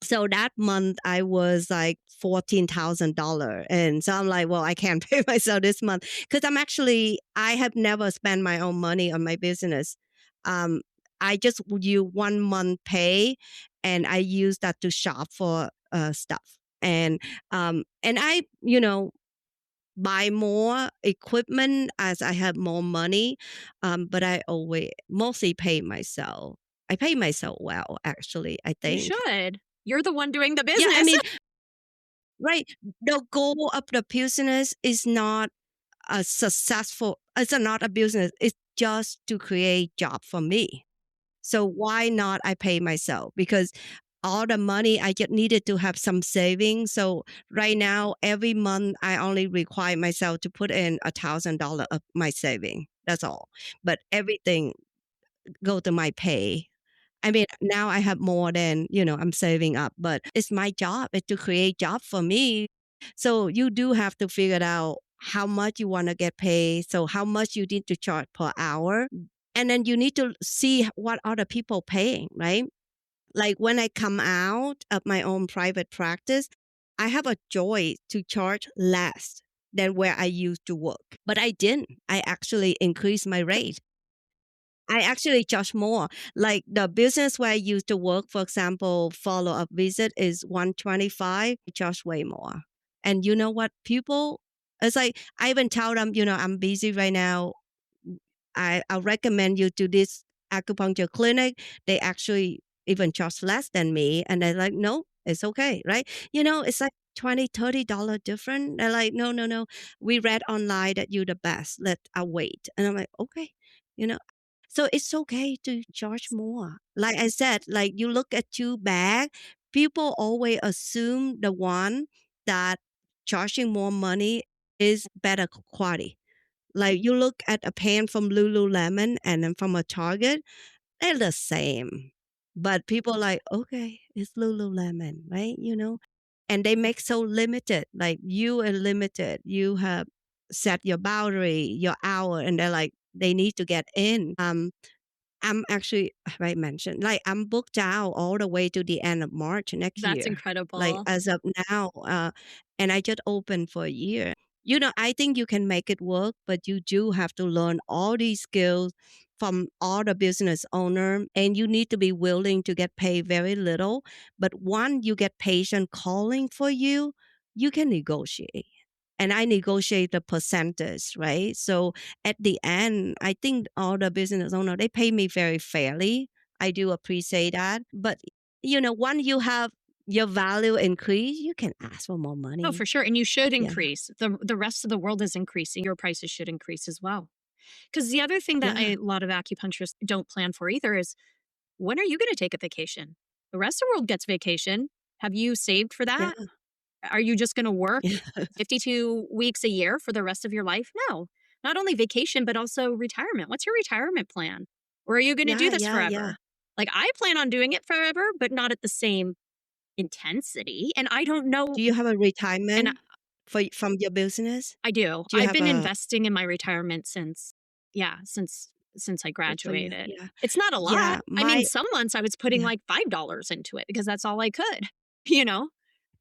So that month I was like $14,000. And so I'm like, well, I can't pay myself this month because I have never spent my own money on my business. Um, I just use 1 month pay and I use that to shop for stuff. And I, buy more equipment as I have more money. But I always mostly pay myself. I pay myself well, actually, I You think. should. You're the one doing the Yeah, I business. mean, right. The goal of the business is not a successful, it's not a business. It's just to create job for me. So why not I pay myself? Because all the money I just needed to have some savings. So right now, every month I only require myself to put in $1,000 of my saving. That's all. But everything go to my pay. I mean, now I have more than, I'm saving up, but it's my job. It's to create job for me. So you do have to figure out how much you want to get paid. So how much you need to charge per hour. And then you need to see what other people paying, right? Like when I come out of my own private practice, I have a joy to charge less than where I used to work. But I didn't. I actually increased my rate. I actually charge more. Like the business where I used to work, for example, follow up visit is 125. I charge way more. And you know what? People, it's like I even tell them, I'm busy right now. I'll recommend you to this acupuncture clinic. They actually even charge less than me. And they're like, no, it's okay, right? It's like 20, $30 different. They're like, no, no, no. We read online that you're the best. I'll wait. And I'm like, okay. You know, so it's okay to charge more. Like I said, like you look at two bag, people always assume the one that charging more money is better quality. Like you look at a pen from Lululemon and then from a Target, they're the same. But people like, okay, it's Lululemon, right? And they make so limited, like you are limited. You have set your boundary, your hour, and they're like, they need to get in. I'm actually, have I mentioned, like I'm booked out all the way to the end of March next That's year. Like incredible. as of now, and I just opened for a year. I think you can make it work, but you do have to learn all these skills from all the business owner, and you need to be willing to get paid very little. But once you get patient calling for you, you can negotiate. And I negotiate the percentage, right? So at the end, I think all the business owner they pay me very fairly. I do appreciate that. But once you have your value increase, you can ask for more No, for money. sure. And you should Yeah. increase. The rest of the world is increasing. Your prices should increase as well. Because the other thing that Yeah. a lot of acupuncturists don't plan for either is when are you going to take a vacation? The rest of the world gets vacation. Have you saved for Yeah. that? Are you just going to work Yeah. 52 weeks a year for the rest of your life? No. Not only vacation, but also retirement. What's your retirement plan? Or are you going to do Yeah. this Yeah. Yeah. forever? Like, I plan on doing it forever, but not at the same intensity. And I don't know. Do you have a And retirement from your business? I do. Do you I've have been a investing in my retirement since, yeah, since I good for you? graduated. Yeah. It's not a lot. Yeah, I mean, my some months I was putting yeah. like $5 into it because that's all I could, you know?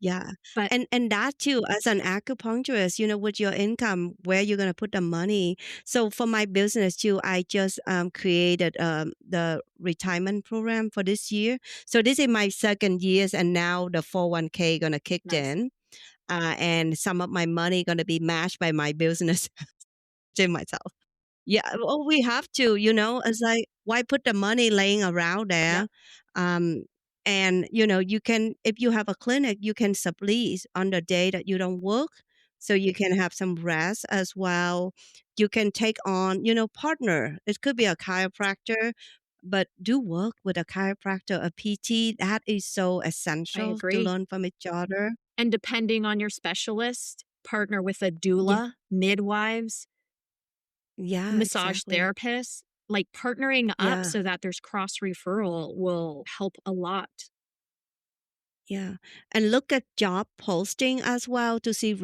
Yeah. But And that too, as an acupuncturist, with your income, where you're gonna put the money. So for my business too, I just created the retirement program for this year. So this is my second years, and now the 401k gonna kick nice. in, and some of my money gonna be matched by my business to myself. Yeah, well, we have to, it's like, why put the money laying around Yep. there? Um, and, you can, if you have a clinic, you can sublease on the day that you don't work. So you can have some rest as well. You can take on, partner. It could be a chiropractor, but do work with a chiropractor, a PT. That is so I essential to agree. learn from each other. And depending on your specialist, partner with a Yeah, doula, midwives, yeah, massage exactly. therapists, like partnering up Yeah. so that there's cross referral will help a lot. Yeah, and look at job posting as well to see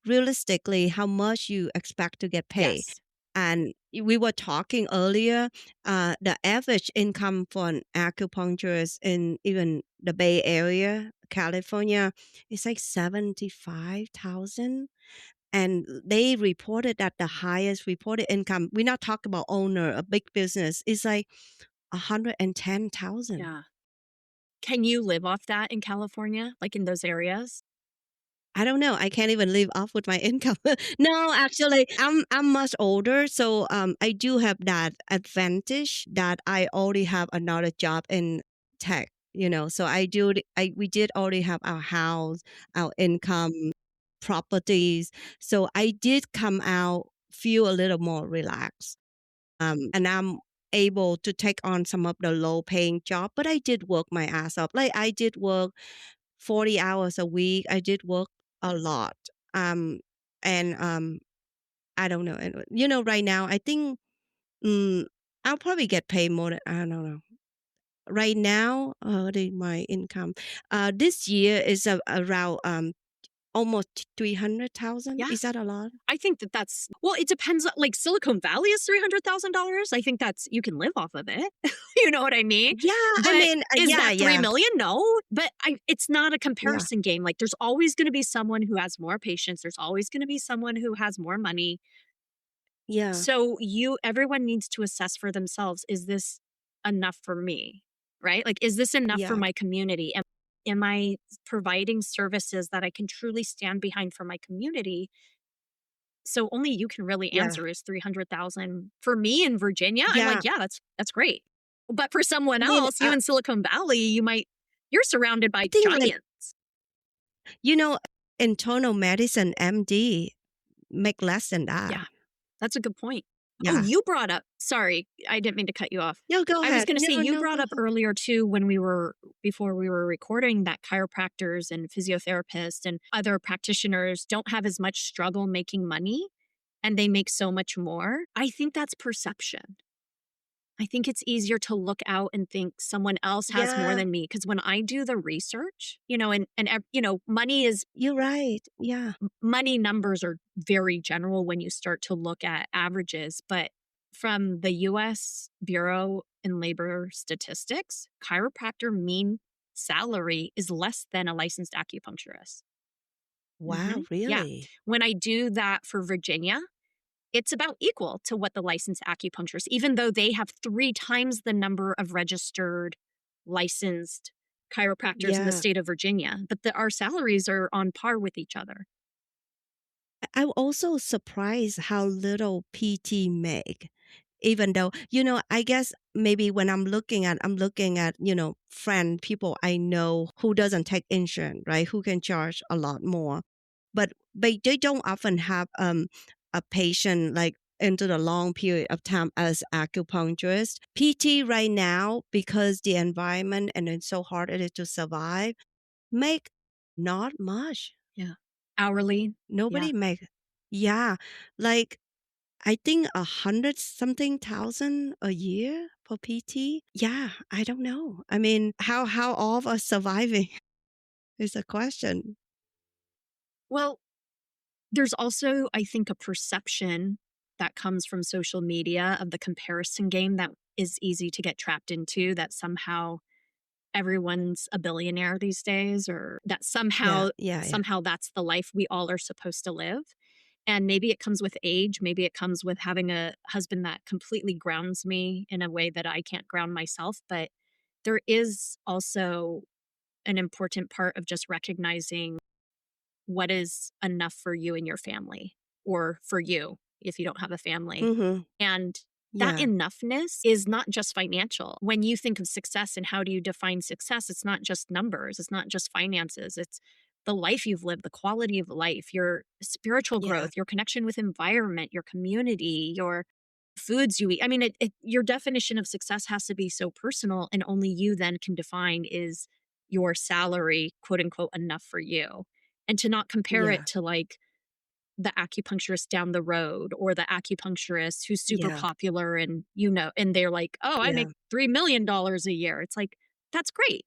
realistically how much you expect to get paid. Yes. And we were talking earlier, the average income for an acupuncturist in even the Bay Area, California, is like 75,000. And they reported that the highest reported income, we're not talking about owner, a big business, is like 110,000. Yeah. Can you live off that in California, like in those areas? I don't know. I can't even live off with my income. No, actually, I'm much older, so I do have that advantage that I already have another job in tech. So we did already have our house, our income, properties. So I did come out feel a little more relaxed. And I'm able to take on some of the low paying job, but I did work my ass off. Like I did work 40 hours a week. I did work a lot. Um, and I don't know. And, right now, I think mm, I'll probably get paid more than, I don't know. Right now, my income. This year is around almost 300,000. Yeah. Is that a lot? I think that that's, well, it depends. Like Silicon Valley is $300,000. I think that's, you can live off of it. You know what I mean? Yeah, I But mean, is yeah, that 3 yeah, million? No, but it's not a yeah, comparison game. Like there's always going to be someone who has more patience. There's always going to be someone who has more money. yeah, So everyone needs to assess for themselves, is this enough for me? Right? Like, is this enough for yeah, my community? Am I providing services that I can truly stand behind for my community? So only you can really yeah, answer, is 300,000 for me in Virginia? I'm yeah. like, yeah, that's great. But for someone I mean, else, you in Silicon Valley, you're surrounded I by think like, giants. you know, internal medicine MD make less than Yeah. that. That's a good point. Oh, Yeah. you brought up, sorry, I didn't mean to cut you off. No, go I was ahead. gonna say, No, you no, brought go up ahead. earlier too, before we were recording, that chiropractors and physiotherapists and other practitioners don't have as much struggle making money, and they make so much more. I think that's perception. I think it's easier to look out and think someone else has more Yeah, than me, because when I do the research, money is, you're right. Yeah. money numbers are very general when you start to look at averages, but from the US Bureau in Labor Statistics, chiropractor mean salary is less than a licensed acupuncturist. Wow, Yeah. really? When I do that for Virginia, it's about equal to what the licensed acupuncturists, even though they have 3 times the number of registered licensed chiropractors in the Yeah. state of Virginia, but our salaries are on par with each other. I'm also surprised how little PT make. Even though, I guess maybe when I'm looking at, friend people I know who doesn't take insurance, right? Who can charge a lot more. But they don't often have a patient like into the long period of time as acupuncturist. PT right now, because the environment and it's so hard it is to survive, make not much. Yeah. Hourly. Yeah. Nobody make, yeah. Like I think 100 something thousand a year for PT. Yeah, I don't know. I mean, how all of us surviving is a question. Well, there's also, I think, a perception that comes from social media of the comparison game that is easy to get trapped into, that somehow everyone's a billionaire these days, or that Yeah, somehow yeah, yeah. somehow that's the life we all are supposed to live. And maybe it comes with age, maybe it comes with having a husband that completely grounds me in a way that I can't ground myself, but there is also an important part of just recognizing what is enough for you and your family, or for you if you don't have a family. Mhm. And that Yeah, enoughness is not just financial. When you think of success and how do you define success, it's not just numbers, it's not just finances, it's the life you've lived, the quality of life, your spiritual yeah, growth, your connection with environment, your community, your foods you eat. I mean, your definition of success has to be so personal, and only you then can define, is your salary, quote unquote, enough for you? And to not compare it yeah, to like the acupuncturist down the road, or the acupuncturist who's super yeah, popular, and and they're like, "Oh, I yeah, make $3 million a year." It's like, that's great.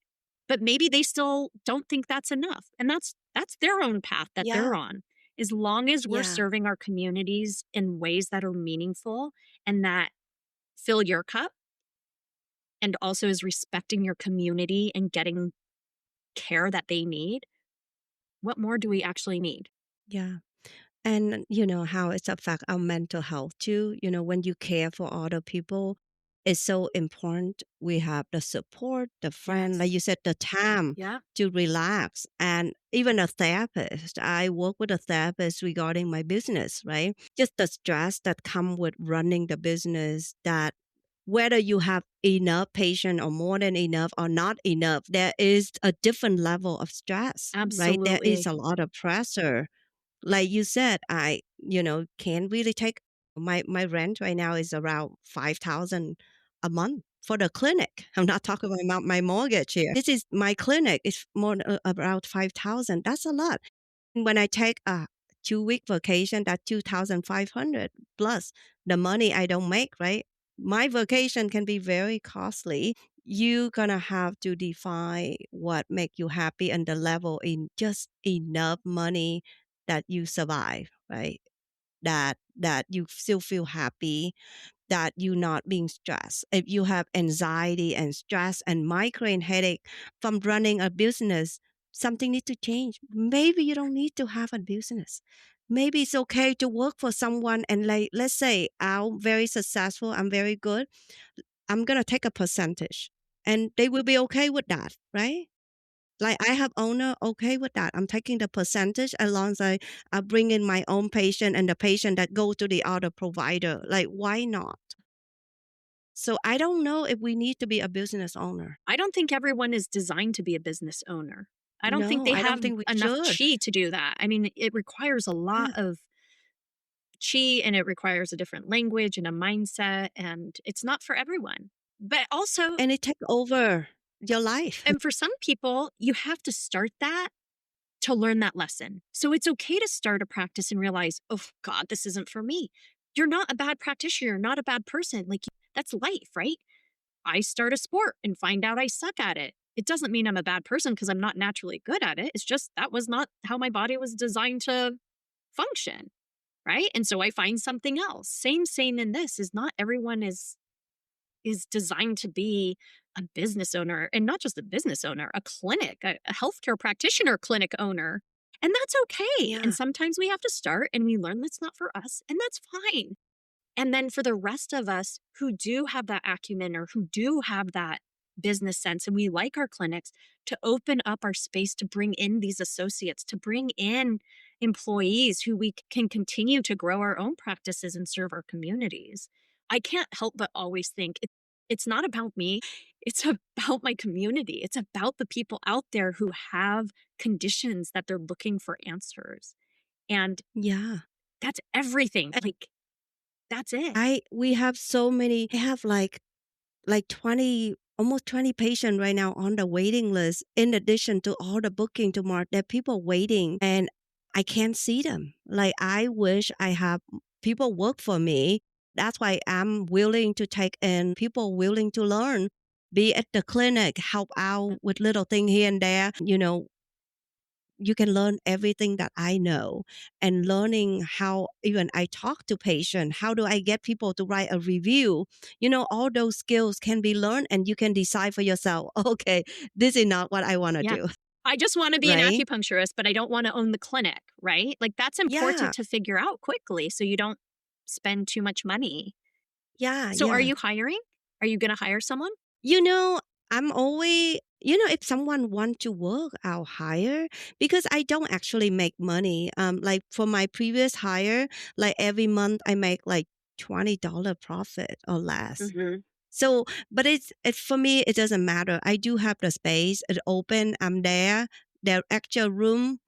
But maybe they still don't think that's enough. And that's their own path that they're yeah, on. As long as we're yeah, serving our communities in ways that are meaningful and that fill your cup, and also is respecting your community and getting care that they need, what more do we actually need? yeah. And you know how it's affect our mental health too. You know, when you care for other people, it's so important. We have the support, the friend, like Yes. you said, the time Yeah. to relax, and even a therapist. I work with a therapist regarding my business, right? Just the stress that come with running the business, that whether you have enough patient or more than enough or not enough, there is a different level of stress, right? There is Absolutely. a lot of pressure, like you said, I, can't really take my rent right now is around 5,000 a month for the clinic. I'm not talking about my mortgage here. This is my clinic. It's more about 5,000. That's a lot. When I take a 2 week vacation, that 2,500 plus the money I don't make, right? My vacation can be very costly. You gonna have to define what make you happy and the level in just enough money that you survive, right? That you still feel happy, that you not being stressed. If you have anxiety and stress and migraine headache from running a business, something needs to change. Maybe you don't need to have a business. Maybe it's okay to work for someone and, like, let's say I'm very successful, I'm very good. I'm gonna take a percentage and they will be okay with that, right? Like I have owner okay with that. I'm taking the percentage as long as I bring in my own patient and the patient that go to the other provider. Like why not? So I don't know if we need to be a business owner. I don't think everyone is designed to be a business owner. I don't think No, they I don't have think we enough should. chi to do that. I mean, it requires a lot Yeah. of chi, and it requires a different language and a mindset, and it's not for everyone. But also, And it take over your life. and for some people, you have to start that to learn that lesson. So it's okay to start a practice and realize, oh God, this isn't for me. You're not a bad practitioner, you're not a bad person. Like, that's life, right? I start a sport and find out I suck at it. It doesn't mean I'm a bad person because I'm not naturally good at it. It's just that was not how my body was designed to function, right? And so I find something else. Same in this, is not everyone is designed to be a business owner, and not just a business owner, a clinic, a healthcare practitioner clinic owner. And that's okay. And Yeah. sometimes we have to start and we learn that's not for us, and that's fine. And then for the rest of us who do have that acumen, or who do have that business sense, and we like our clinics, to open up our space to bring in these associates, to bring in employees who we can continue to grow our own practices and serve our communities. I can't help but always think it's not about me, it's about my community. It's about the people out there who have conditions that they're looking for answers. And Yeah. that's everything. Like, that's it. We have so many. I have like 20, almost 20 patients right now on the waiting list, in addition to all the booking tomorrow. There are people waiting and I can't see them. Like I wish I have people work for me. That's why I'm willing to take in people willing to learn, be at the clinic, help out with little thing here and there. You can learn everything that I know, and learning how even I talk to patient, how do I get people to write a review? All those skills can be learned and you can decide for yourself, okay, this is not what I want to Yeah. do, I just want to be an right? acupuncturist, but I don't want to own the clinic, right? Like that's Yeah, important to figure out quickly so you don't spend too much money. yeah, So are yeah. you hiring? Are you going to hire someone? You know, I'm always, if someone want to work, I'll hire because I don't actually make money. Like for my previous hire, like every month I make like $20 profit or less. Mhm. So, but it's for me, it doesn't matter. I do have the space. It's open. I'm there. The actual room.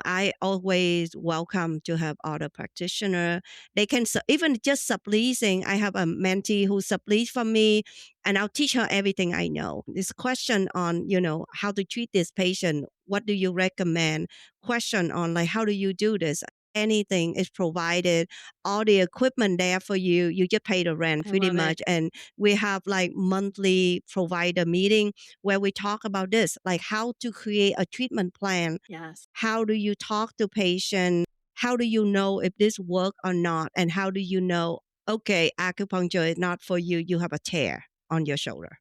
I always welcome to have other practitioner. They can even just subleasing. I have a mentee who sublease from me, and I'll teach her everything I know. This question on how to treat this patient. What do you recommend? Question on like how do you do this? Anything is provided, all the equipment there for you. You just pay the rent I pretty love it. much. And we have like monthly provider meeting where we talk about this, like how to create a treatment plan. Yes. How do you talk to patient? How do you know if this work or not? And how do you know, okay, acupuncture is not for you. You have a tear on your shoulder.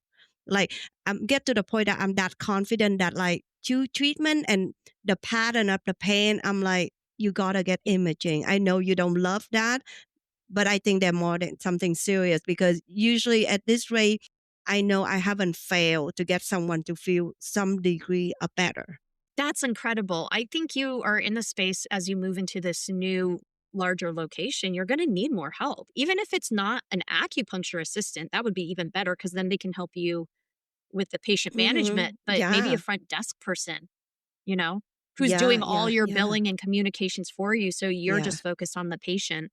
Like I'm get to the point that I'm that confident that like treatment and the pattern of the pain, I'm like, you gotta get imaging. I know you don't love that, but I think they're more than something serious because usually at this rate, I know I haven't failed to get someone to feel some degree of better. That's incredible. I think you are in the space as you move into this new larger location, you're going to need more help. Even if it's not an acupuncture assistant, that would be even better because then they can help you with the patient management, but maybe a Yeah, front desk person, you know, who's yeah, doing all yeah, your yeah, billing and communications for you. So you're yeah. just focused on the patient.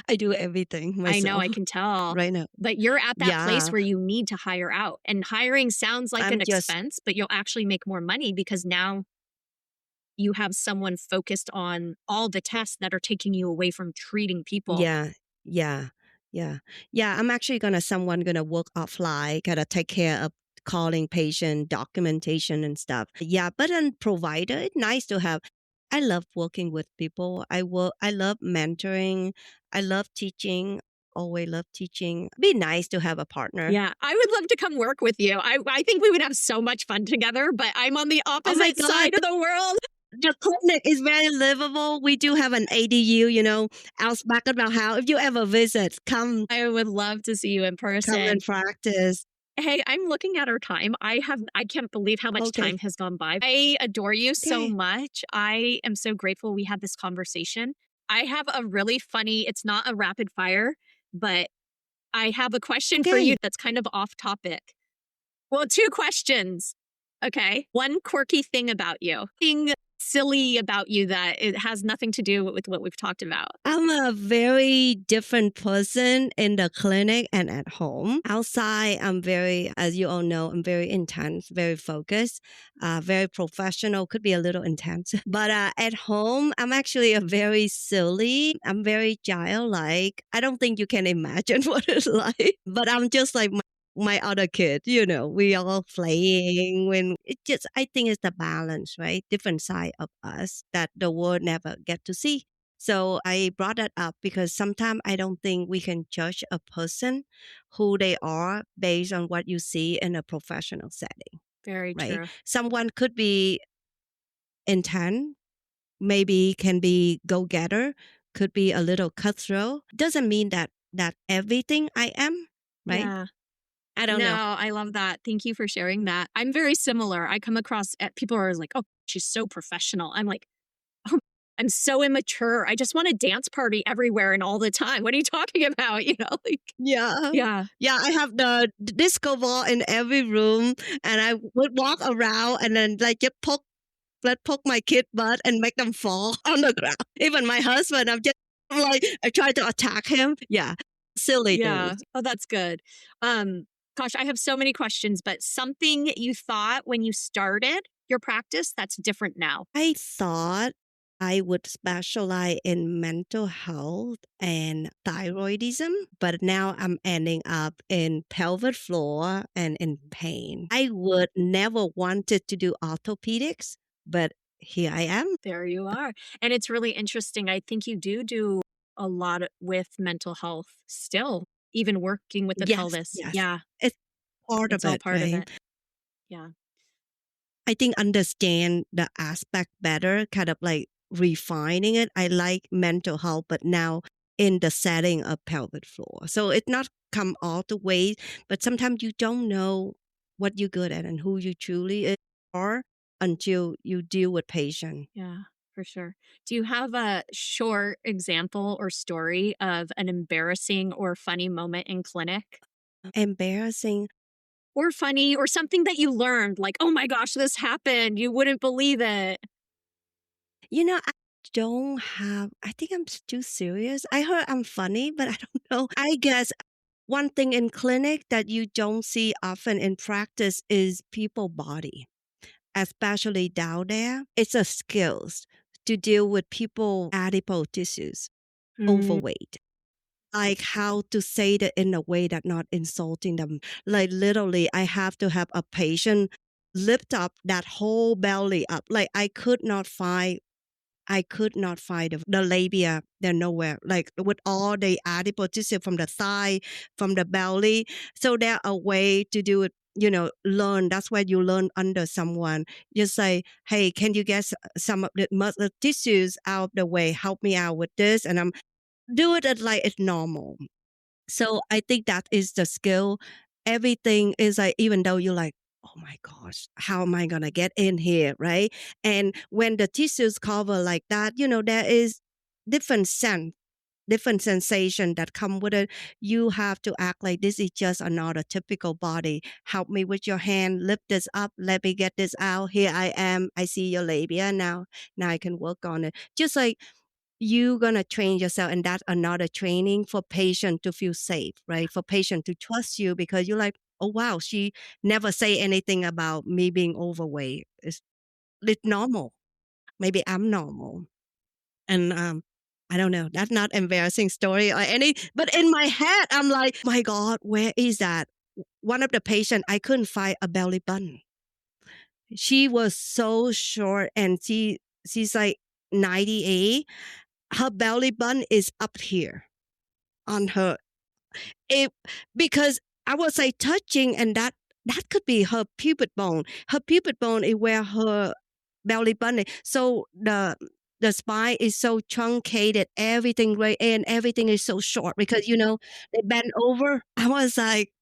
I do everything I know, I myself can tell. right now. But you're at that place Yeah, where you need to hire out. And hiring sounds like I'm an just expense, but you'll actually make more money because now you have someone focused on all the tests that are taking you away from treating people. yeah, yeah, yeah, yeah. I'm actually someone gonna work offline, gotta take care of calling patient documentation and stuff. Yeah, but then provider, it's nice to have. I love working with people. I love mentoring. I love teaching. Always love teaching. Be nice to have a partner. Yeah, I would love to come work with you. I think we would have so much fun together, but I'm on the Oh my opposite God, side of the world. the clinic is very livable. We do have an ADU, out back of our house. If you ever visit, I would love to see you in come and person. practice. Hey, I'm looking at our time. I can't believe how much Okay. time has gone by. I adore you so Okay. much. I am so grateful we had this conversation. I have a really funny, it's not a rapid fire, but I have a question for you Okay. that's kind of off topic. Well, two questions. Okay. One quirky thing about you, thing silly about you that it has nothing to do with what we've talked about. I'm a very different person in the clinic and at home. Outside, I'm very, as you all know, I'm very intense, very focused, very professional, could be a little intense. But at home, I'm actually a very silly, I'm very childlike. I don't think you can imagine what it's like, but I'm just like my other kid, we all playing when it just, I think it's the balance, right? Different side of us that the world never get to see. So I brought that up because sometimes I don't think we can judge a person who they are based on what you see in a professional setting, Very right? true. Someone could be intent, maybe can be go-getter, could be a little cutthroat. Doesn't mean that everything I am, right? Yeah. I don't No, know. I love that. Thank you for sharing that. I'm very similar. I come across people are like, "Oh, she's so professional." I'm like, "Oh, I'm so immature. I just want a dance party everywhere and all the time. What are you talking about?" Like, Yeah. yeah. Yeah, I have the disco ball in every room and I would walk around and then like just poke my kid butt and make them fall on the ground. Even my husband, I'm like I try to attack him. Yeah. Silly Yeah. things. Oh, that's good. Um, Gosh, I have so many questions, but something you thought when you started your practice that's different now. I thought I would specialize in mental health and thyroidism, but now I'm ending up in pelvic floor and in pain. I would never wanted to do orthopedics, but here I am. There you are. And it's really interesting. I think you do a lot with mental health still, even working with the Yes, pelvis. yes. Yeah, It's part of it's all it, part of right? it. Yeah. I think understand the aspect better, kind of like refining it. I like mental health, but now in the setting of pelvic floor. So it's not come all the way, but sometimes you don't know what you're good at and who you truly are until you deal with patient. Yeah, for sure. Do you have a short example or story of an embarrassing or funny moment in clinic? Embarrassing. Or funny or something that you learned like, "Oh my gosh, this happened. You wouldn't believe it." I don't have, I think I'm too serious. I heard I'm funny, but I don't know. I guess one thing in clinic that you don't see often in practice is people body, especially down there. It's a skills to deal with people adipose tissues, Mm, overweight. Like how to say it in a way that not insulting them. Like literally, I have to have a patient lift up that whole belly up. Like I could not find the labia. They're nowhere. Like with all the adipose tissue from the thigh, from the belly. So there a way to do it. Learn. That's why you learn under someone. You say, "Hey, can you get some of the muscle tissues out of the way? Help me out with this," and I'm do it as like it's normal. So I think that is the skill. Everything is like, even though you're like, oh my gosh, how am I going to get in here? Right. And when the tissues cover like that, there is different sense, different sensation that come with it. You have to act like this is just another typical body. Help me with your hand, lift this up. Let me get this out. Here I am. I see your labia now. Now I can work on it. Just like you gonna train yourself, and that's another training for patient to feel safe, right? For patient to trust you because you're like, oh wow, she never say anything about me being overweight. It's normal. Maybe I'm normal. And I don't know. That's not embarrassing story or any, but in my head, I'm like, my God, where is that? One of the patient, I couldn't find a belly button. She was so short, and she's like 98. Her belly button is up here on her. It because I was like touching, and that could be her pubic bone. Her pubic bone is where her belly button is. So the spine is so truncated, everything right in, everything is so short because they bend over. I was like,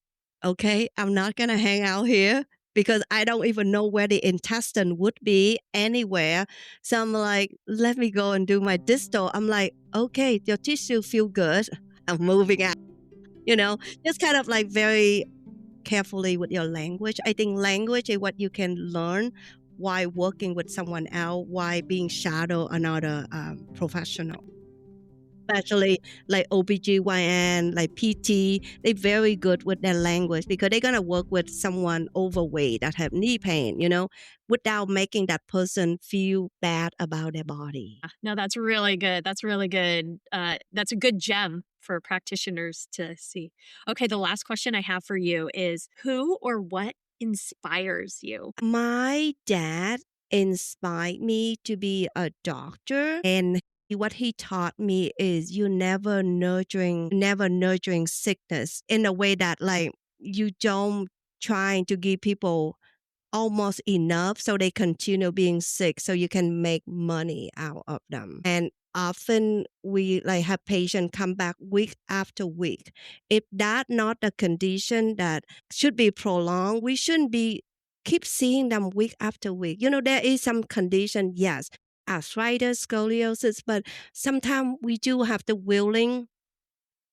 okay, I'm not gonna hang out here because I don't even know where the intestine would be anywhere. So I'm like, let me go and do my distal. I'm like, okay, your tissue feel good. I'm moving out, you know, just kind of like very carefully with your language. I think language is what you can learn while working with someone else, while being shadow another professional, especially like OBGYN, like PT, they're very good with their language because they're going to work with someone overweight that have knee pain, without making that person feel bad about their body. no, that's really good. That's really good. That's a good gem for practitioners to see. Okay, the last question I have for you is who or what inspires you? My dad inspired me to be a doctor, and what he taught me is you never nurturing sickness in a way that like you don't trying to give people almost enough so they continue being sick so you can make money out of them. And often we like have patients come back week after week. If that not a condition that should be prolonged, we shouldn't be keep seeing them week after week. There is some condition, yes, arthritis, scoliosis, but sometimes we do have the willing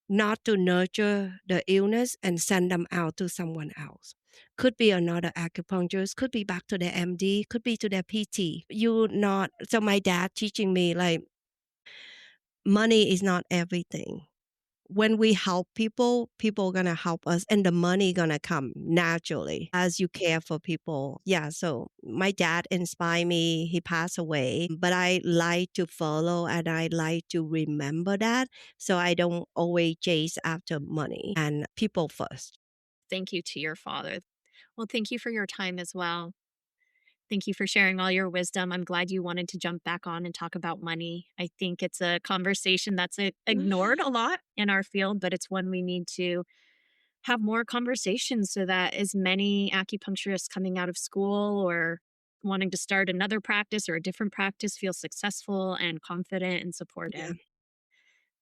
not to nurture the illness and send them out to someone else. Could be another acupuncturist, could be back to their MD, could be to their PT. You not so my dad teaching me like money is not everything. when we help people, people gonna help us and the money gonna come naturally as you care for people. Yeah, so my dad inspired me. He passed away, but I like to follow and I like to remember that. So I don't always chase after money and people first. Thank you to your father. Well, thank you for your time as well. Thank you for sharing all your wisdom. I'm glad you wanted to jump back on and talk about money. I think it's a conversation that's ignored a lot in our field, but it's one we need to have more conversations so that as many acupuncturists coming out of school or wanting to start another practice or a different practice feel successful and confident and Yeah. supported.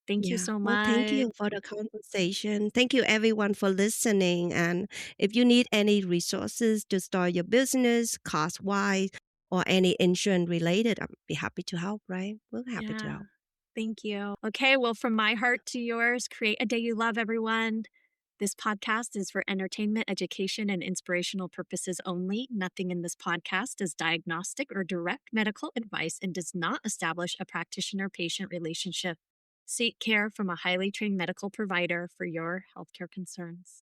Thank you Yeah. so Well, thank much. you for the conversation. Thank you, everyone, for listening. And if you need any resources to start your business, cost wise, or any insurance related, I'll be happy to help, right? We're happy to Yeah. help. Thank you. Okay. Well, from my heart to yours, create a day you love, everyone. This podcast is for entertainment, education, and inspirational purposes only. Nothing in this podcast is diagnostic or direct medical advice and does not establish a practitioner patient relationship. Seek care from a highly trained medical provider for your healthcare concerns.